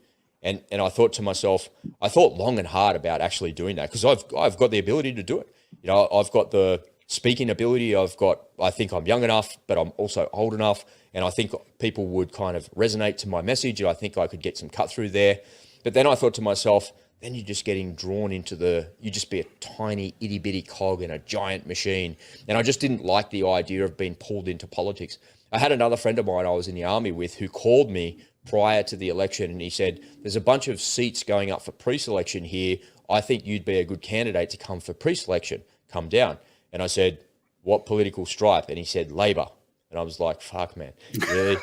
And I thought to myself, I thought long and hard about actually doing that, because I've got the ability to do it. You know, I've got the speaking ability. I think I'm young enough, but I'm also old enough. And I think people would kind of resonate to my message. And I think I could get some cut through there. But then I thought to myself, then you're just getting drawn into you just be a tiny itty bitty cog in a giant machine. And I just didn't like the idea of being pulled into politics. I had another friend of mine I was in the army with who called me prior to the election, and he said, there's a bunch of seats going up for pre-selection here. I think you'd be a good candidate to come for pre-selection. Come down. And I said, what political stripe? And he said, Labor. And I was like, fuck, man, really?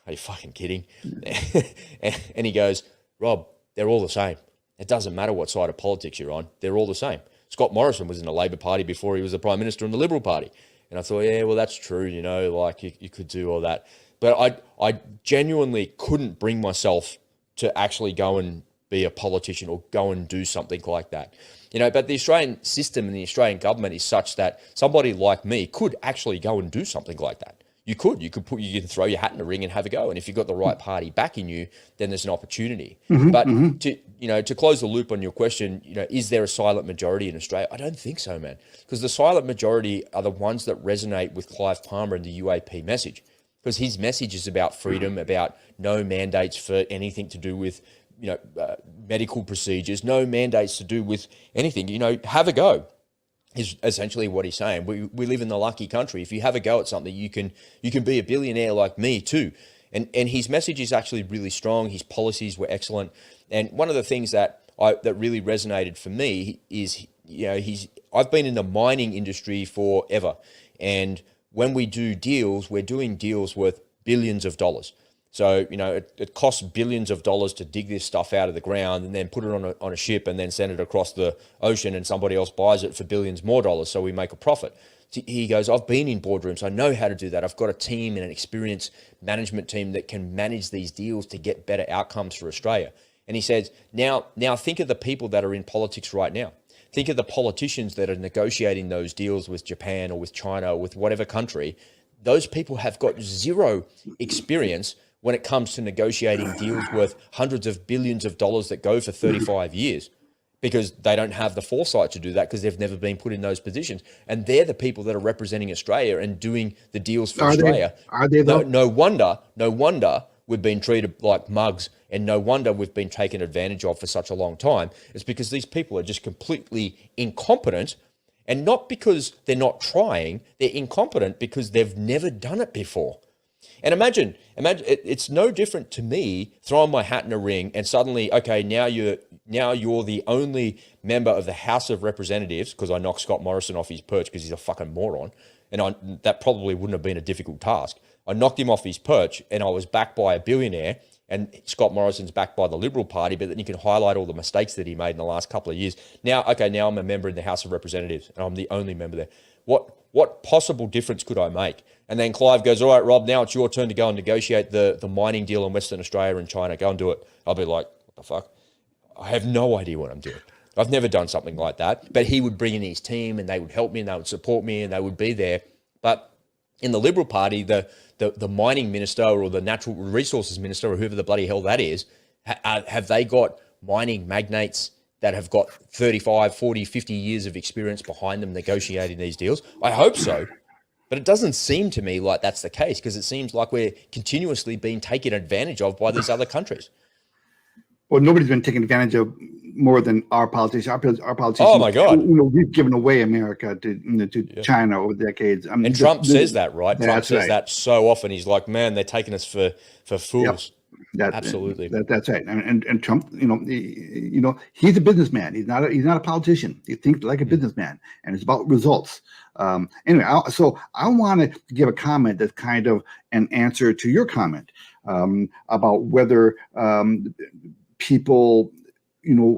Are you fucking kidding? And he goes, Rob, they're all the same. It doesn't matter what side of politics you're on. They're all the same. Scott Morrison was in the Labor Party before he was the Prime Minister in the Liberal Party. And I thought, yeah, well, that's true. You know, like you could do all that. But I genuinely couldn't bring myself to actually go and be a politician or go and do something like that. You know, but the Australian system and the Australian government is such that somebody like me could actually go and do something like that. You can throw your hat in the ring and have a go. And if you've got the right party backing you, then there's an opportunity. But to close the loop on your question, you know, is there a silent majority in Australia? I don't think so, man. Because the silent majority are the ones that resonate with Clive Palmer and the UAP message. Because his message is about freedom, about no mandates for anything to do with, you know, medical procedures, no mandates to do with anything. You know, have a go is essentially what he's saying. We live in the lucky country. If you have a go at something, you can be a billionaire like me too. And his message is actually really strong. His policies were excellent. And one of the things that really resonated for me is, you know, I've been in the mining industry forever. And when we do deals, we're doing deals worth billions of dollars. So, you know, it costs billions of dollars to dig this stuff out of the ground and then put it on a ship and then send it across the ocean, and somebody else buys it for billions more dollars. So we make a profit. He goes, I've been in boardrooms. I know how to do that. I've got a team and an experienced management team that can manage these deals to get better outcomes for Australia. And he says, now think of the people that are in politics right now. Think of the politicians that are negotiating those deals with Japan or with China or with whatever country. Those people have got zero experience when it comes to negotiating deals worth hundreds of billions of dollars that go for 35 years, because they don't have the foresight to do that because they've never been put in those positions. And they're the people that are representing Australia and doing the deals for Australia. Are they though? No wonder we've been treated like mugs, and no wonder we've been taken advantage of for such a long time. It's because these people are just completely incompetent, and not because they're not trying. They're incompetent because they've never done it before. And imagine, it's no different to me throwing my hat in a ring and suddenly, okay, now you're the only member of the House of Representatives, because I knocked Scott Morrison off his perch because he's a fucking moron. And that probably wouldn't have been a difficult task. I knocked him off his perch, and I was backed by a billionaire, and Scott Morrison's backed by the Liberal Party, but then you can highlight all the mistakes that he made in the last couple of years. Now I'm a member in the House of Representatives, and I'm the only member there. What possible difference could I make? And then Clive goes, all right, Rob, now it's your turn to go and negotiate the mining deal in Western Australia and China. Go and do it. I'll be like, what the fuck? I have no idea what I'm doing. I've never done something like that. But he would bring in his team, and they would help me, and they would support me, and they would be there. But in the Liberal Party, the mining minister or the natural resources minister or whoever the bloody hell that is, have they got mining magnates that have got 35, 40, 50 years of experience behind them negotiating these deals? I hope so. But it doesn't seem to me like that's the case, because it seems like we're continuously being taken advantage of by these other countries. Well, nobody's been taken advantage of more than our politicians. Our politicians. Oh my God! You know, we've given away America to China over decades. I mean, and Trump says that, right? Trump says right. that so often. He's like, man, they're taking us for fools. Yep. Absolutely. That's right. And Trump, he's a businessman. He's not a politician. He thinks like a businessman, and it's about results. Anyway, I want to give a comment that's kind of an answer to your comment about whether people,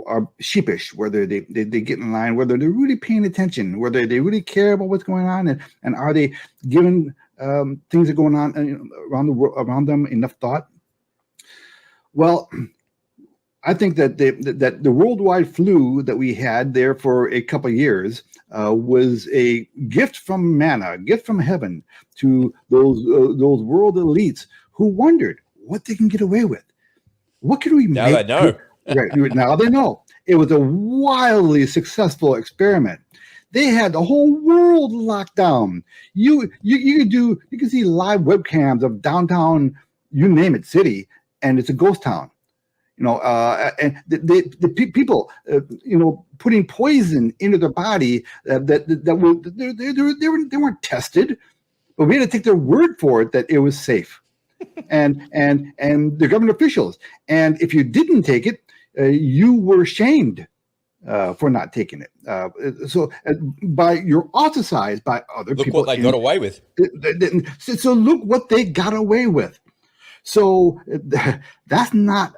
are sheepish, whether they get in line, whether they're really paying attention, whether they really care about what's going on, and are they giving things that are going on around them enough thought? Well, I think that the worldwide flu that we had there for a couple of years was a gift from manna, a gift from heaven to those world elites who wondered what they can get away with. What can we now make? They know. Right. Now they know it was a wildly successful experiment. They had the whole world locked down. You can see live webcams of downtown, you name it, city, and it's a ghost town. And people, putting poison into their body they weren't tested, but we had to take their word for it that it was safe. and the government officials, and if you didn't take it, you were shamed for not taking it. You're ostracized by other people. Look what they got away with. So look what they got away with. So that's not,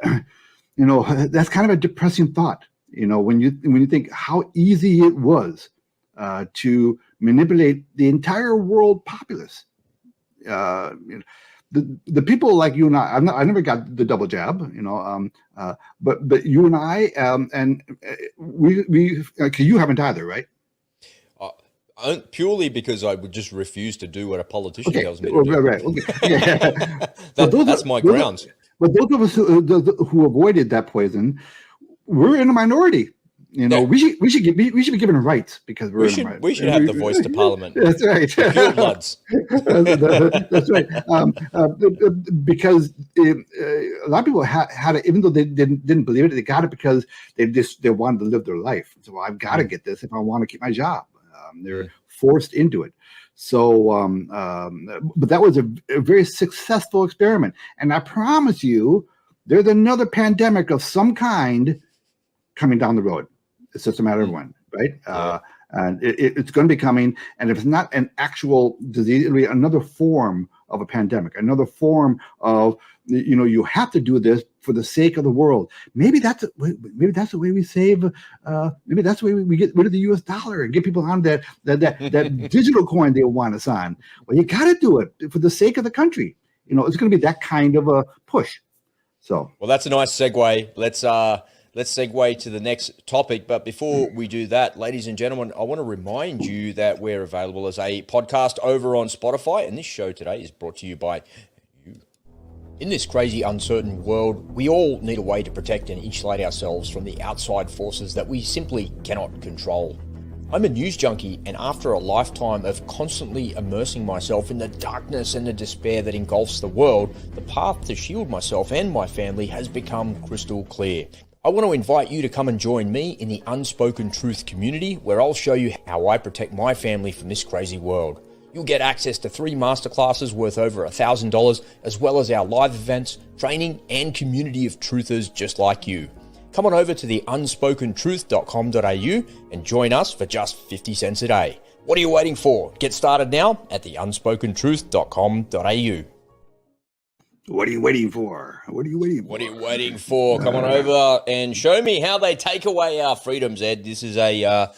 that's kind of a depressing thought. When you think how easy it was to manipulate the entire world populace. The people like you and I never got the double jab, but you and I, and we you haven't either, right? Purely because I would just refuse to do what a politician tells me to do. Right. Okay. That's my grounds. But those of us who avoided that poison, we're in a minority. We should be given rights because we're in a minority. We should have the voice to Parliament. That's right. Pure bloods. That's right. Because a lot of people had it, even though they didn't believe it, they got it because they wanted to live their life. So I've got to get this if I want to keep my job. They're forced into it. So, but that was a very successful experiment. And I promise you, there's another pandemic of some kind coming down the road. It's just a matter of when, right? And it's going to be coming. And if it's not an actual disease, it'll be another form of a pandemic, another form of, you have to do this for the sake of the world. Maybe that's the way we save. Maybe that's the way we get rid of the U.S. dollar and get people on that digital coin they want us on. Well, you got to do it for the sake of the country. It's going to be that kind of a push. So, well, that's a nice segue. Let's segue to the next topic. But before we do that, ladies and gentlemen, I want to remind you that we're available as a podcast over on Spotify. And this show today is brought to you by you. In this crazy, uncertain world, we all need a way to protect and insulate ourselves from the outside forces that we simply cannot control. I'm a news junkie, and after a lifetime of constantly immersing myself in the darkness and the despair that engulfs the world, the path to shield myself and my family has become crystal clear. I want to invite you to come and join me in the Unspoken Truth community, where I'll show you how I protect my family from this crazy world. You'll get access to 3 masterclasses worth over $1,000, as well as our live events, training, and community of truthers just like you. Come on over to the unspokentruth.com.au and join us for just 50 cents a day. What are you waiting for? Get started now at the unspokentruth.com.au. What are you waiting for? What are you waiting for? Come on over and show me how they take away our freedoms, Ed. This is a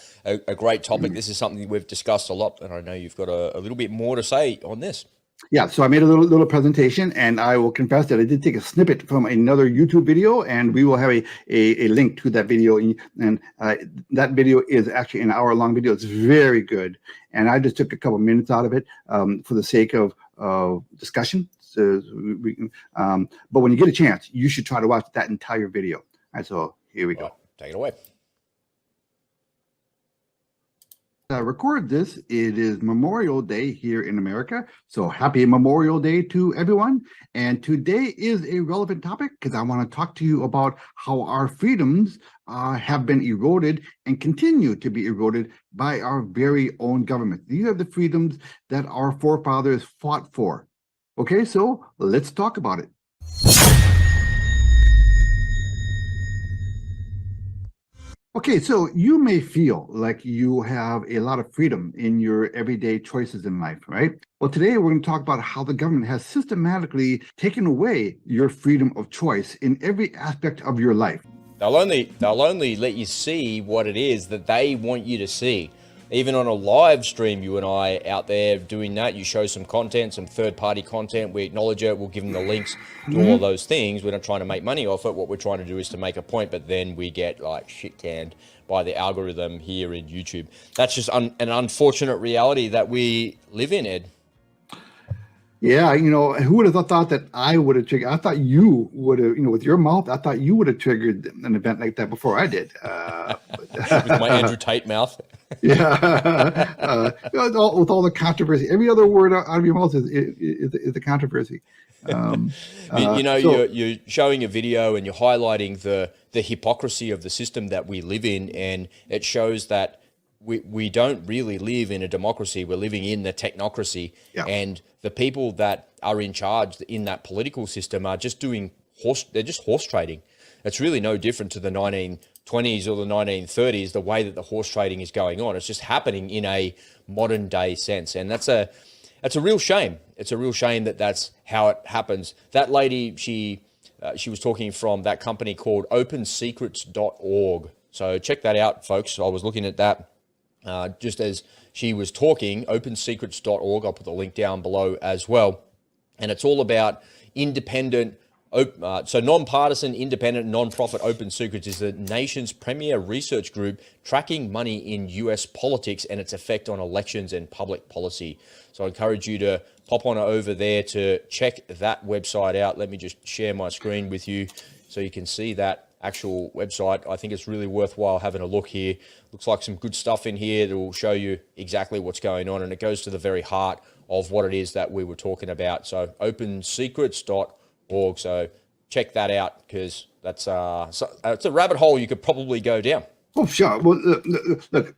great topic. This is something we've discussed a lot, and I know you've got a little bit more to say on this. Yeah, so I made a little presentation, and I will confess that I did take a snippet from another YouTube video, and we will have a link to that video. And that video is actually an hour-long video. It's very good, and I just took a couple minutes out of it for the sake of discussion. So but when you get a chance, you should try to watch that entire video. All right, so here we go. Right, take it away. I record this. It is Memorial Day here in America. So happy Memorial Day to everyone. And today is a relevant topic because I want to talk to you about how our freedoms have been eroded and continue to be eroded by our very own government. These are the freedoms that our forefathers fought for. Okay, so let's talk about it. Okay, so you may feel like you have a lot of freedom in your everyday choices in life, right? Well, today we're going to talk about how the government has systematically taken away your freedom of choice in every aspect of your life. They'll only let you see what it is that they want you to see. Even on a live stream, you and I out there doing that, you show some content, some third-party content, we acknowledge it, we'll give them the links to all those things. We're not trying to make money off it. What we're trying to do is to make a point, but then we get like shit-canned by the algorithm here in YouTube. That's just an unfortunate reality that we live in, Ed. Yeah, who would have thought that I would have triggered? I thought you would have, with your mouth, I thought you would have triggered an event like that before I did. With my Andrew Tate mouth. Yeah, with all the controversy, every other word out of your mouth is a controversy. You're showing a video and you're highlighting the hypocrisy of the system that we live in, and it shows that we don't really live in a democracy. We're living in the technocracy, and the people that are in charge in that political system are just they're just horse trading. It's really no different to the 1920s or the 1930s, the way that the horse trading is going on. It's just happening in a modern day sense. And that's a real shame. It's a real shame that that's how it happens. That lady, she was talking from that company called opensecrets.org. So check that out, folks. I was looking at that just as she was talking, opensecrets.org. I'll put the link down below as well. And it's all about independent, so nonpartisan, independent, non-profit Open Secrets is the nation's premier research group tracking money in US politics and its effect on elections and public policy. So I encourage you to pop on over there to check that website out. Let me just share my screen with you so you can see that actual website. I think it's really worthwhile having a look here. Looks like some good stuff in here that will show you exactly what's going on, and it goes to the very heart of what it is that we were talking about. So opensecrets.org. So check that out, because that's it's a rabbit hole you could probably go down. Oh, sure. Well, look,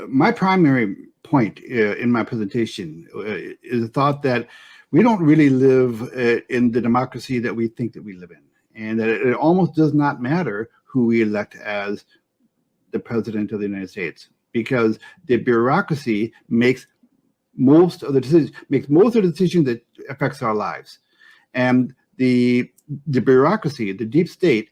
my primary point in my presentation is the thought that we don't really live in the democracy that we think that we live in, and that it almost does not matter who we elect as the president of the United States, because the bureaucracy makes most of the decisions that affects our lives. And the bureaucracy, the deep state,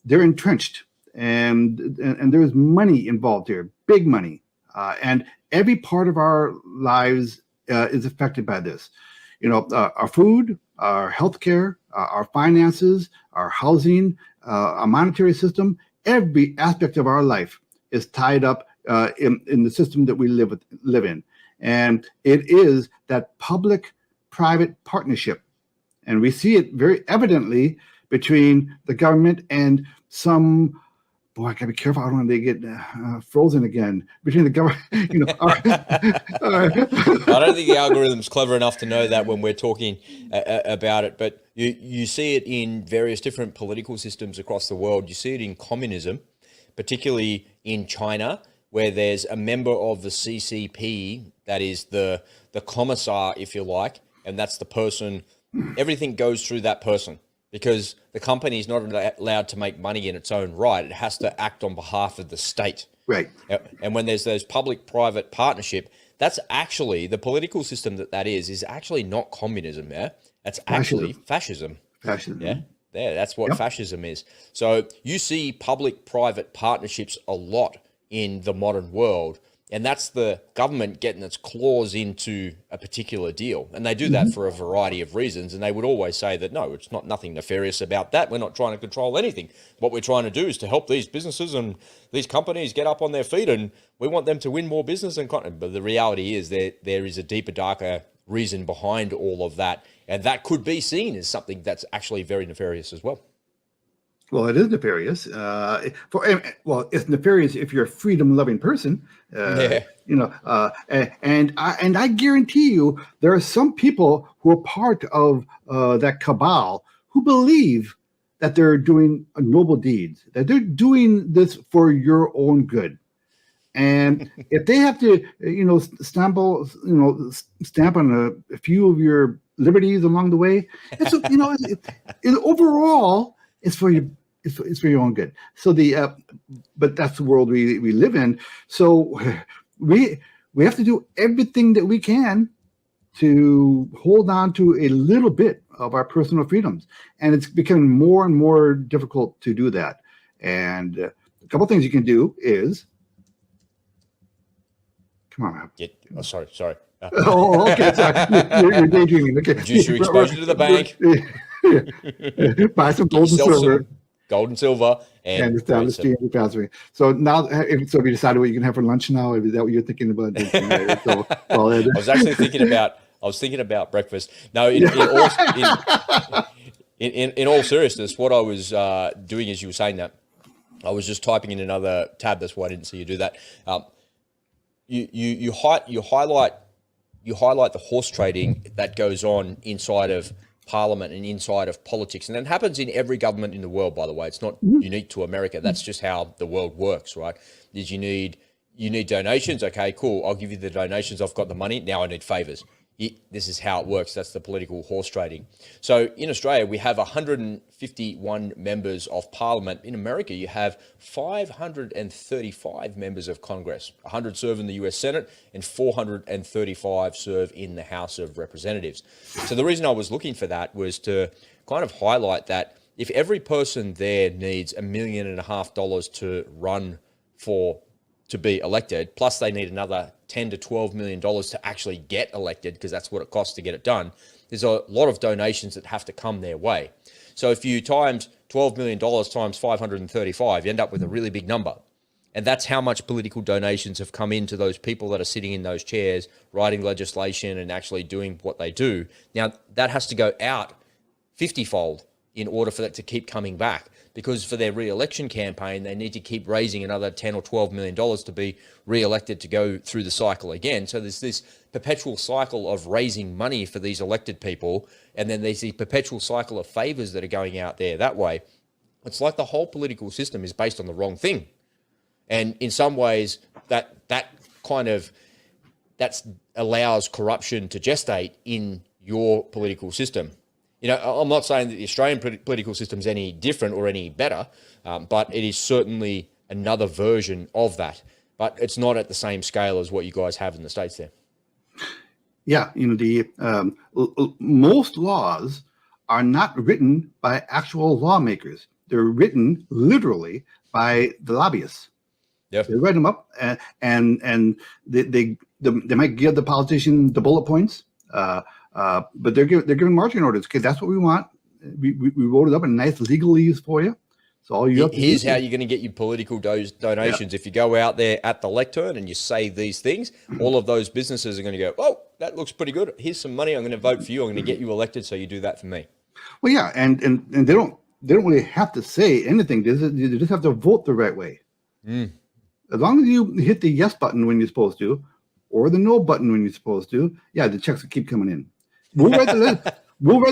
they're entrenched, and there's money involved here, big money, and every part of our lives is affected by this. Our food, our healthcare, our finances, our housing, our monetary system, every aspect of our life is tied up in the system that we live in. And it is that public-private partnership. And we see it very evidently between the government and some, boy, I gotta be careful. I don't want to get frozen again. Between the government, I don't think the algorithm's clever enough to know that when we're talking about it, but you see it in various different political systems across the world. You see it in communism, particularly in China, where there's a member of the CCP that is the commissar, if you like, and that's the person. Everything goes through that person, because the company is not allowed to make money in its own right. It has to act on behalf of the state. Right. And when there's those public-private partnership, that's actually the political system that is actually not communism. Yeah, that's actually fascism. Fascism. Yeah, that's what fascism is. So you see public-private partnerships a lot in the modern world. And that's the government getting its claws into a particular deal. And they do that for a variety of reasons. And they would always say that, no, it's nothing nefarious about that. We're not trying to control anything. What we're trying to do is to help these businesses and these companies get up on their feet, and we want them to win more business and content. But the reality is there is a deeper, darker reason behind all of that. And that could be seen as something that's actually very nefarious as well. Well, it is nefarious. It's nefarious if you're a freedom-loving person. And I guarantee you, there are some people who are part of that cabal who believe that they're doing noble deeds, that they're doing this for your own good. And if they have to, stamp on a few of your liberties along the way, overall, it's for you. It's for your own good. So but that's the world we live in. So we have to do everything that we can to hold on to a little bit of our personal freedoms, and it's becoming more and more difficult to do that. And a couple things you can do is, come on, Rob. Sorry. Okay, sorry. You're daydreaming. Okay. Reduce your exposure to the bank. Buy some gold and silver. Gold and silver, and establish the. So now, so we decided what you can have for lunch now. Is that what you're thinking about? I was actually thinking about I was thinking about breakfast. No, in all seriousness, what I was doing as you were saying that, I was just typing in another tab. That's why I didn't see you do that. You highlight the horse trading that goes on inside of Parliament and inside of politics, and that happens in every government in the world. By the way, it's not unique to America. That's just how the world works, right? Is you need donations. Okay, cool. I'll give you the donations. I've got the money. Now I need favors. This is how it works. That's the political horse trading. So in Australia, we have 151 members of Parliament. In America, you have 535 members of Congress. 100 serve in the US Senate and 435 serve in the House of Representatives. So the reason I was looking for that was to kind of highlight that if every person there needs $1.5 million to run to be elected, plus they need another $10 to $12 million to actually get elected, because that's what it costs to get it done. There's a lot of donations that have to come their way. So if you times $12 million times 535, you end up with a really big number. And that's how much political donations have come into those people that are sitting in those chairs, writing legislation and actually doing what they do. Now, that has to go out 50-fold in order for that to keep coming back, because for their re-election campaign, they need to keep raising another $10 or $12 million to be re-elected to go through the cycle again. So there's this perpetual cycle of raising money for these elected people, and then there's the perpetual cycle of favors that are going out there that way. It's like the whole political system is based on the wrong thing. And in some ways, that allows corruption to gestate in your political system. You know, I'm not saying that the Australian political system is any different or any better, but it is certainly another version of that. But it's not at the same scale as what you guys have in the States there. Yeah, you know, the most laws are not written by actual lawmakers. They're written literally by the lobbyists. Yeah. They write them up, and they might give the politician the bullet points. But they're giving marching orders. Okay, that's what we want. We wrote it up in nice legalese for you. So all you have to Here's do how you're going to get your political donations. Yeah. If you go out there at the lectern and you say these things, all of those businesses are going to go, "Oh, that looks pretty good. Here's some money. I'm going to vote for you. I'm going to get you elected. So you do that for me." Well, yeah, and they don't really have to say anything. They just have to vote the right way. As long as you hit the yes button when you're supposed to, or the no button when you're supposed to, yeah, the checks will keep coming in. We'll write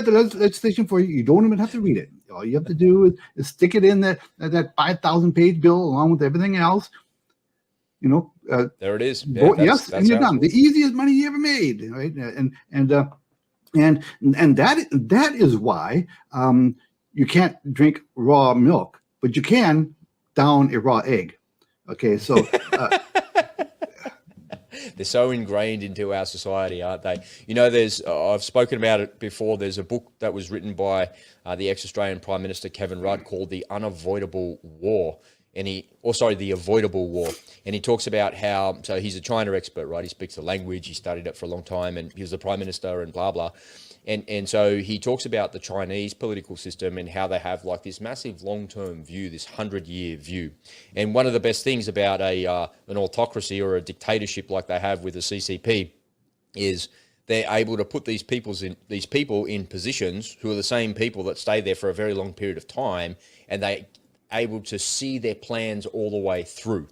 the legislation for you. You don't even have to read it. All you have to do is stick it in that 5,000-page bill along with everything else. You know, there it is. Vote yes, and you're done. The easiest money you ever made, right? And that is why you can't drink raw milk, but you can down a raw egg. Okay, so. They're so ingrained into our society, aren't they? You know, I've spoken about it before. There's a book that was written by the ex-Australian Prime Minister Kevin Rudd called The Unavoidable War. The Avoidable War. And he talks about how, so he's a China expert, right? He speaks the language, he studied it for a long time, and he was the Prime Minister and blah, blah. And so he talks about the Chinese political system and how they have like this massive long-term view, this 100-year view. And one of the best things about an autocracy or a dictatorship like they have with the CCP is they're able to put these people in positions who are the same people that stay there for a very long period of time, and they're able to see their plans all the way through.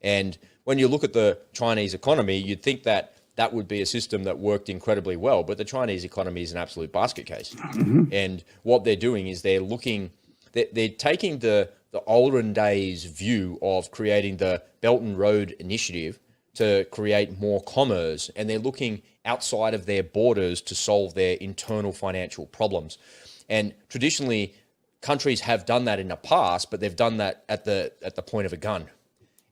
And when you look at the Chinese economy, you'd think that would be a system that worked incredibly well, but the Chinese economy is an absolute basket case. And what they're doing is they're taking the olden days view of creating the Belt and Road Initiative to create more commerce, and they're looking outside of their borders to solve their internal financial problems. And traditionally, countries have done that in the past, but they've done that at the point of a gun.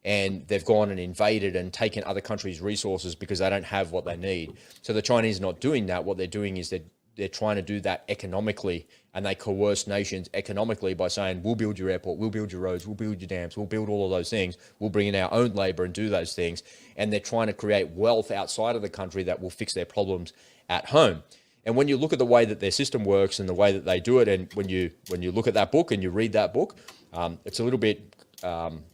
And they've gone and invaded and taken other countries' resources because they don't have what they need. So the Chinese are not doing that. What they're doing is they're trying to do that economically, and they coerce nations economically by saying, we'll build your airport, we'll build your roads, we'll build your dams, we'll build all of those things, we'll bring in our own labor and do those things. And they're trying to create wealth outside of the country that will fix their problems at home. And when you look at the way that their system works and the way that they do it, and when you look at that book and you read that book, it's a little bit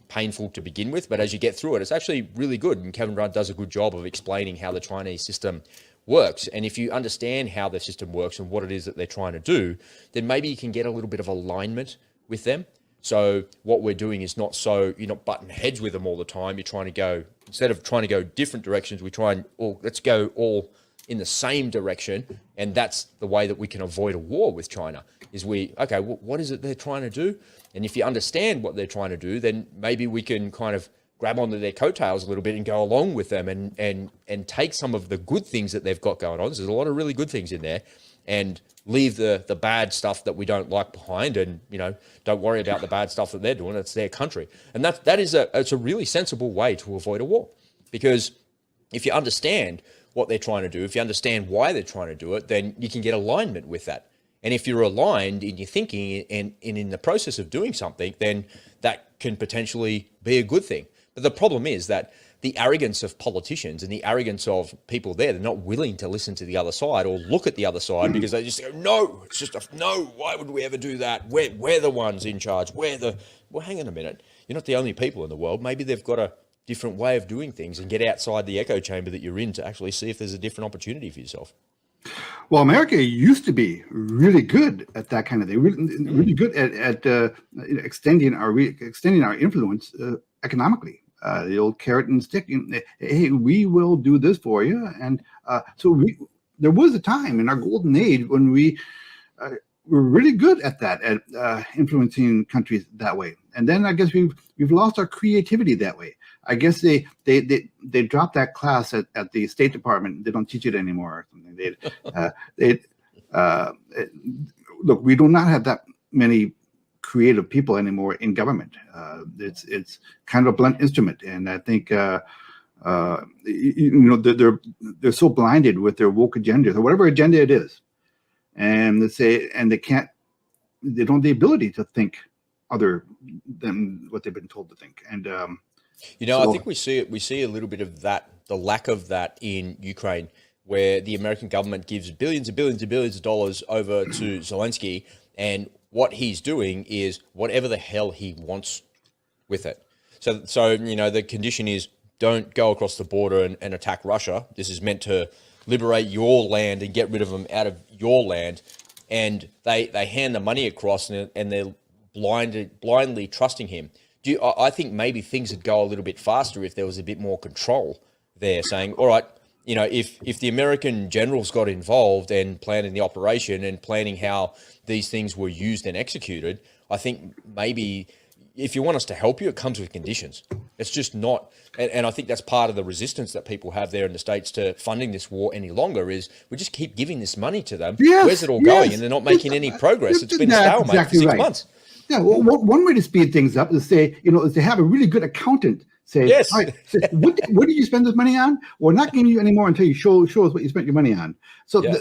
painful to begin with, but as you get through it, it's actually really good. And Kevin Rudd does a good job of explaining how the Chinese system works. And if you understand how their system works and what it is that they're trying to do, then maybe you can get a little bit of alignment with them. So what we're doing is not so you're not butting heads with them all the time. You're trying to go, instead of trying to go different directions, we try and let's go all in the same direction. And that's the way that we can avoid a war with China is what is it they're trying to do? And if you understand what they're trying to do, then maybe we can kind of grab onto their coattails a little bit and go along with them and take some of the good things that they've got going on. There's a lot of really good things in there, and leave the bad stuff that we don't like behind, and don't worry about the bad stuff that they're doing. It's their country, and it's a really sensible way to avoid a war, because if you understand what they're trying to do, if you understand why they're trying to do it, then you can get alignment with that. And if you're aligned in your thinking and in the process of doing something, then that can potentially be a good thing. But the problem is that the arrogance of politicians and the arrogance of people there, they're not willing to listen to the other side or look at the other side, because they just go, no, it's just no, why would we ever do that? We're the ones in charge. Well, hang on a minute. You're not the only people in the world. Maybe they've got a different way of doing things, and get outside the echo chamber that you're in to actually see if there's a different opportunity for yourself. Well, America used to be really good at that kind of thing. Really good at extending our influence economically. The old carrot and stick. Hey, we will do this for you, and there was a time in our golden age when we were really good at that, at influencing countries that way. And then I guess we've lost our creativity that way. I guess they dropped that class at the State Department. They don't teach it anymore or something. Look, we do not have that many creative people anymore in government. It's kind of a blunt instrument, and I think they're so blinded with their woke agendas or whatever agenda it is, and they don't have the ability to think other than what they've been told to think. And I think we see a little bit of that, the lack of that in Ukraine, where the American government gives billions and billions and billions of dollars over to Zelensky, and what he's doing is whatever the hell he wants with it. So the condition is don't go across the border and attack Russia. This is meant to liberate your land and get rid of them out of your land. And they hand the money across, and they're blindly trusting him. I think maybe things would go a little bit faster if there was a bit more control there, saying, all right, if the American generals got involved and planning the operation and planning how these things were used and executed, I think maybe if you want us to help you, it comes with conditions. It's just not, and I think that's part of the resistance that people have there in the States to funding this war any longer, is we just keep giving this money to them. Yes, where's it all going? And they're not making any progress. It's been a stalemate for 6 months. Yeah, well, one way to speed things up is is to have a really good accountant say, yes. All right, what did you spend this money on? We're not giving you any more until you show us what you spent your money on. So, yeah.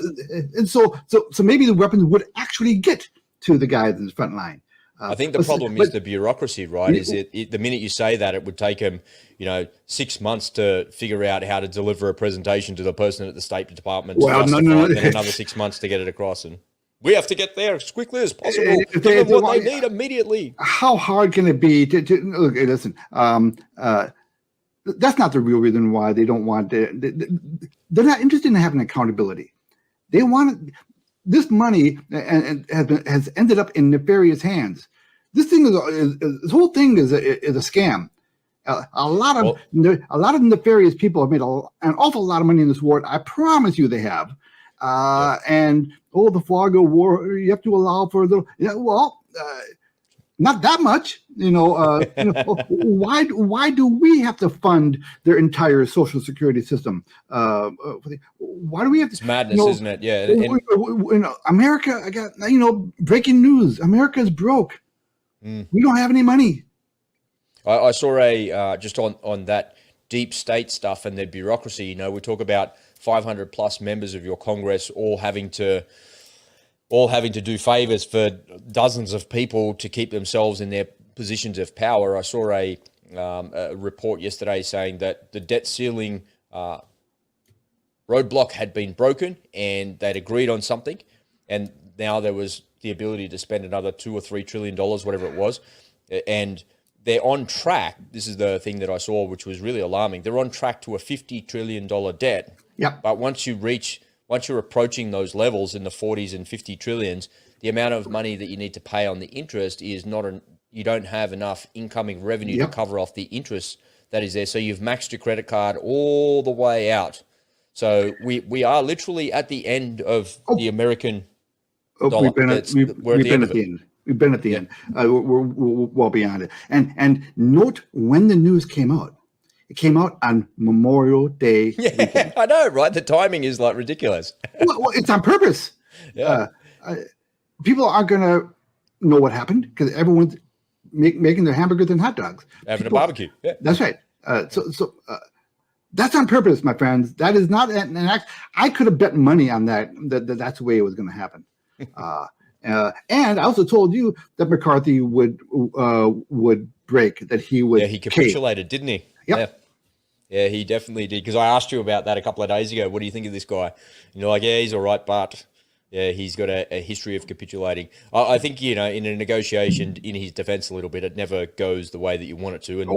So maybe the weapons would actually get to the guys in the front line. I think the problem is the bureaucracy, right? Is the minute you say that, it would take them, 6 months to figure out how to deliver a presentation to the person at the State Department. Well, no. Then another 6 months to get it across, and we have to get there as quickly as possible. Give them what they need immediately. How hard can it be to look? Listen, that's not the real reason why they don't want. They're not interested in having accountability. They want this money, and has ended up in nefarious hands. This whole thing is a scam. A lot of nefarious people have made an awful lot of money in this war. I promise you, they have. And the Fargo war, you have to allow for a little. Not that much. Why do we have to fund their entire Social Security system? Why do we have to? It's madness, isn't it? Yeah. America, I got breaking news. America's broke. We don't have any money. I saw just on that deep state stuff and the bureaucracy. We talk about 500 plus members of your Congress all having to do favors for dozens of people to keep themselves in their positions of power. I saw a report yesterday saying that the debt ceiling roadblock had been broken, and they'd agreed on something, and now there was the ability to spend another $2 or $3 trillion, whatever it was, and they're on track. This is the thing that I saw, which was really alarming. They're on track to a $50 trillion debt. Yep. But once you're approaching those levels in the 40s and 50 trillions, the amount of money that you need to pay on the interest is you don't have enough incoming revenue to cover off the interest that is there. So you've maxed your credit card all the way out. So we are literally at the end of the American dollar. We've been at the end. We've been at the end. We're well beyond it. And note when the news came out. It came out on Memorial Day. Yeah, I know, right? The timing is like ridiculous. well, it's on purpose. Yeah. People aren't going to know what happened because everyone's making their hamburgers and hot dogs. Having a barbecue. Yeah. That's right. So that's on purpose, my friends. That is not an act. I could have bet money on that that's the way it was going to happen. And I also told you that McCarthy would break, that he would. Yeah, he capitulated, didn't he? Yep. Yeah, he definitely did. Because I asked you about that a couple of days ago. What do you think of this guy? And you're like, yeah, he's all right, but yeah, he's got a history of capitulating. I think, in a negotiation, in his defense a little bit, it never goes the way that you want it to. And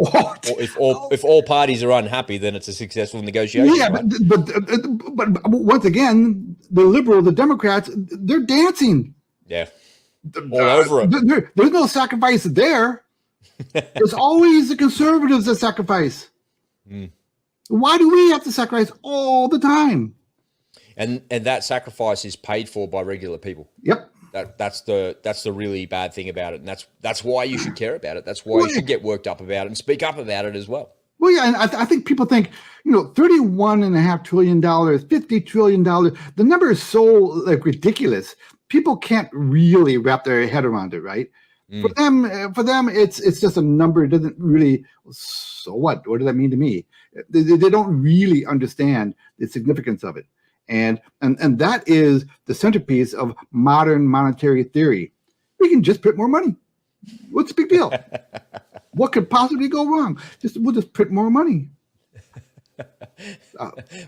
if all parties are unhappy, then it's a successful negotiation. Yeah, right? but once again, the Democrats, they're dancing. Yeah. All over it. There's no sacrifice there. It's always the conservatives that sacrifice. Why do we have to sacrifice all the time? And that sacrifice is paid for by regular people. Yep. That's the really bad thing about it, and that's why you should care about it. That's why you should get worked up about it and speak up about it as well. Well, yeah, and I think people think, $31.5 trillion, $50 trillion. The number is so ridiculous. People can't really wrap their head around it, right? For them, it's just a number. It doesn't really. So what? What does that mean to me? They don't really understand the significance of it, and that is the centerpiece of modern monetary theory. We can just print more money. What's the big deal? What could possibly go wrong? We'll just print more money.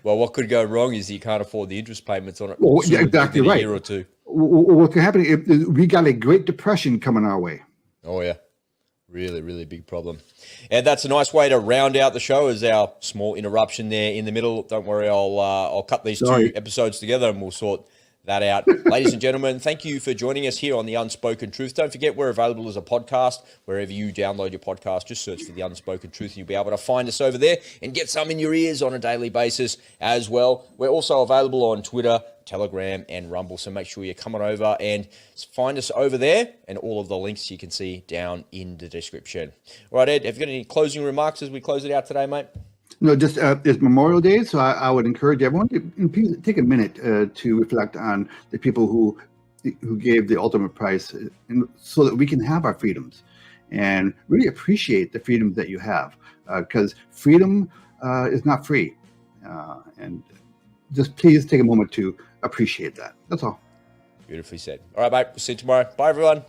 Well, what could go wrong is you can't afford the interest payments on it. Well, yeah, exactly right. A year or two. What's happening is we got a Great Depression coming our way. Oh yeah, really, really big problem. And that's a nice way to round out the show, as our small interruption there in the middle. Don't worry, I'll cut these two episodes together and we'll sort that out. Ladies and gentlemen, thank you for joining us here on The Unspoken Truth. Don't forget, we're available as a podcast. Wherever you download your podcast, just search for The Unspoken Truth and you'll be able to find us over there and get some in your ears on a daily basis as well. We're also available on Twitter, Telegram, and Rumble, so make sure you come on over and find us over there, and all of the links you can see down in the description. All right, Ed, have you got any closing remarks as we close it out today, mate? No, just it's Memorial Day, so I would encourage everyone to take a minute to reflect on the people who gave the ultimate price, so that we can have our freedoms, and really appreciate the freedoms that you have, because freedom is not free, and just please take a moment to appreciate that. That's all. Beautifully said. All right, mate. We'll see you tomorrow. Bye, everyone.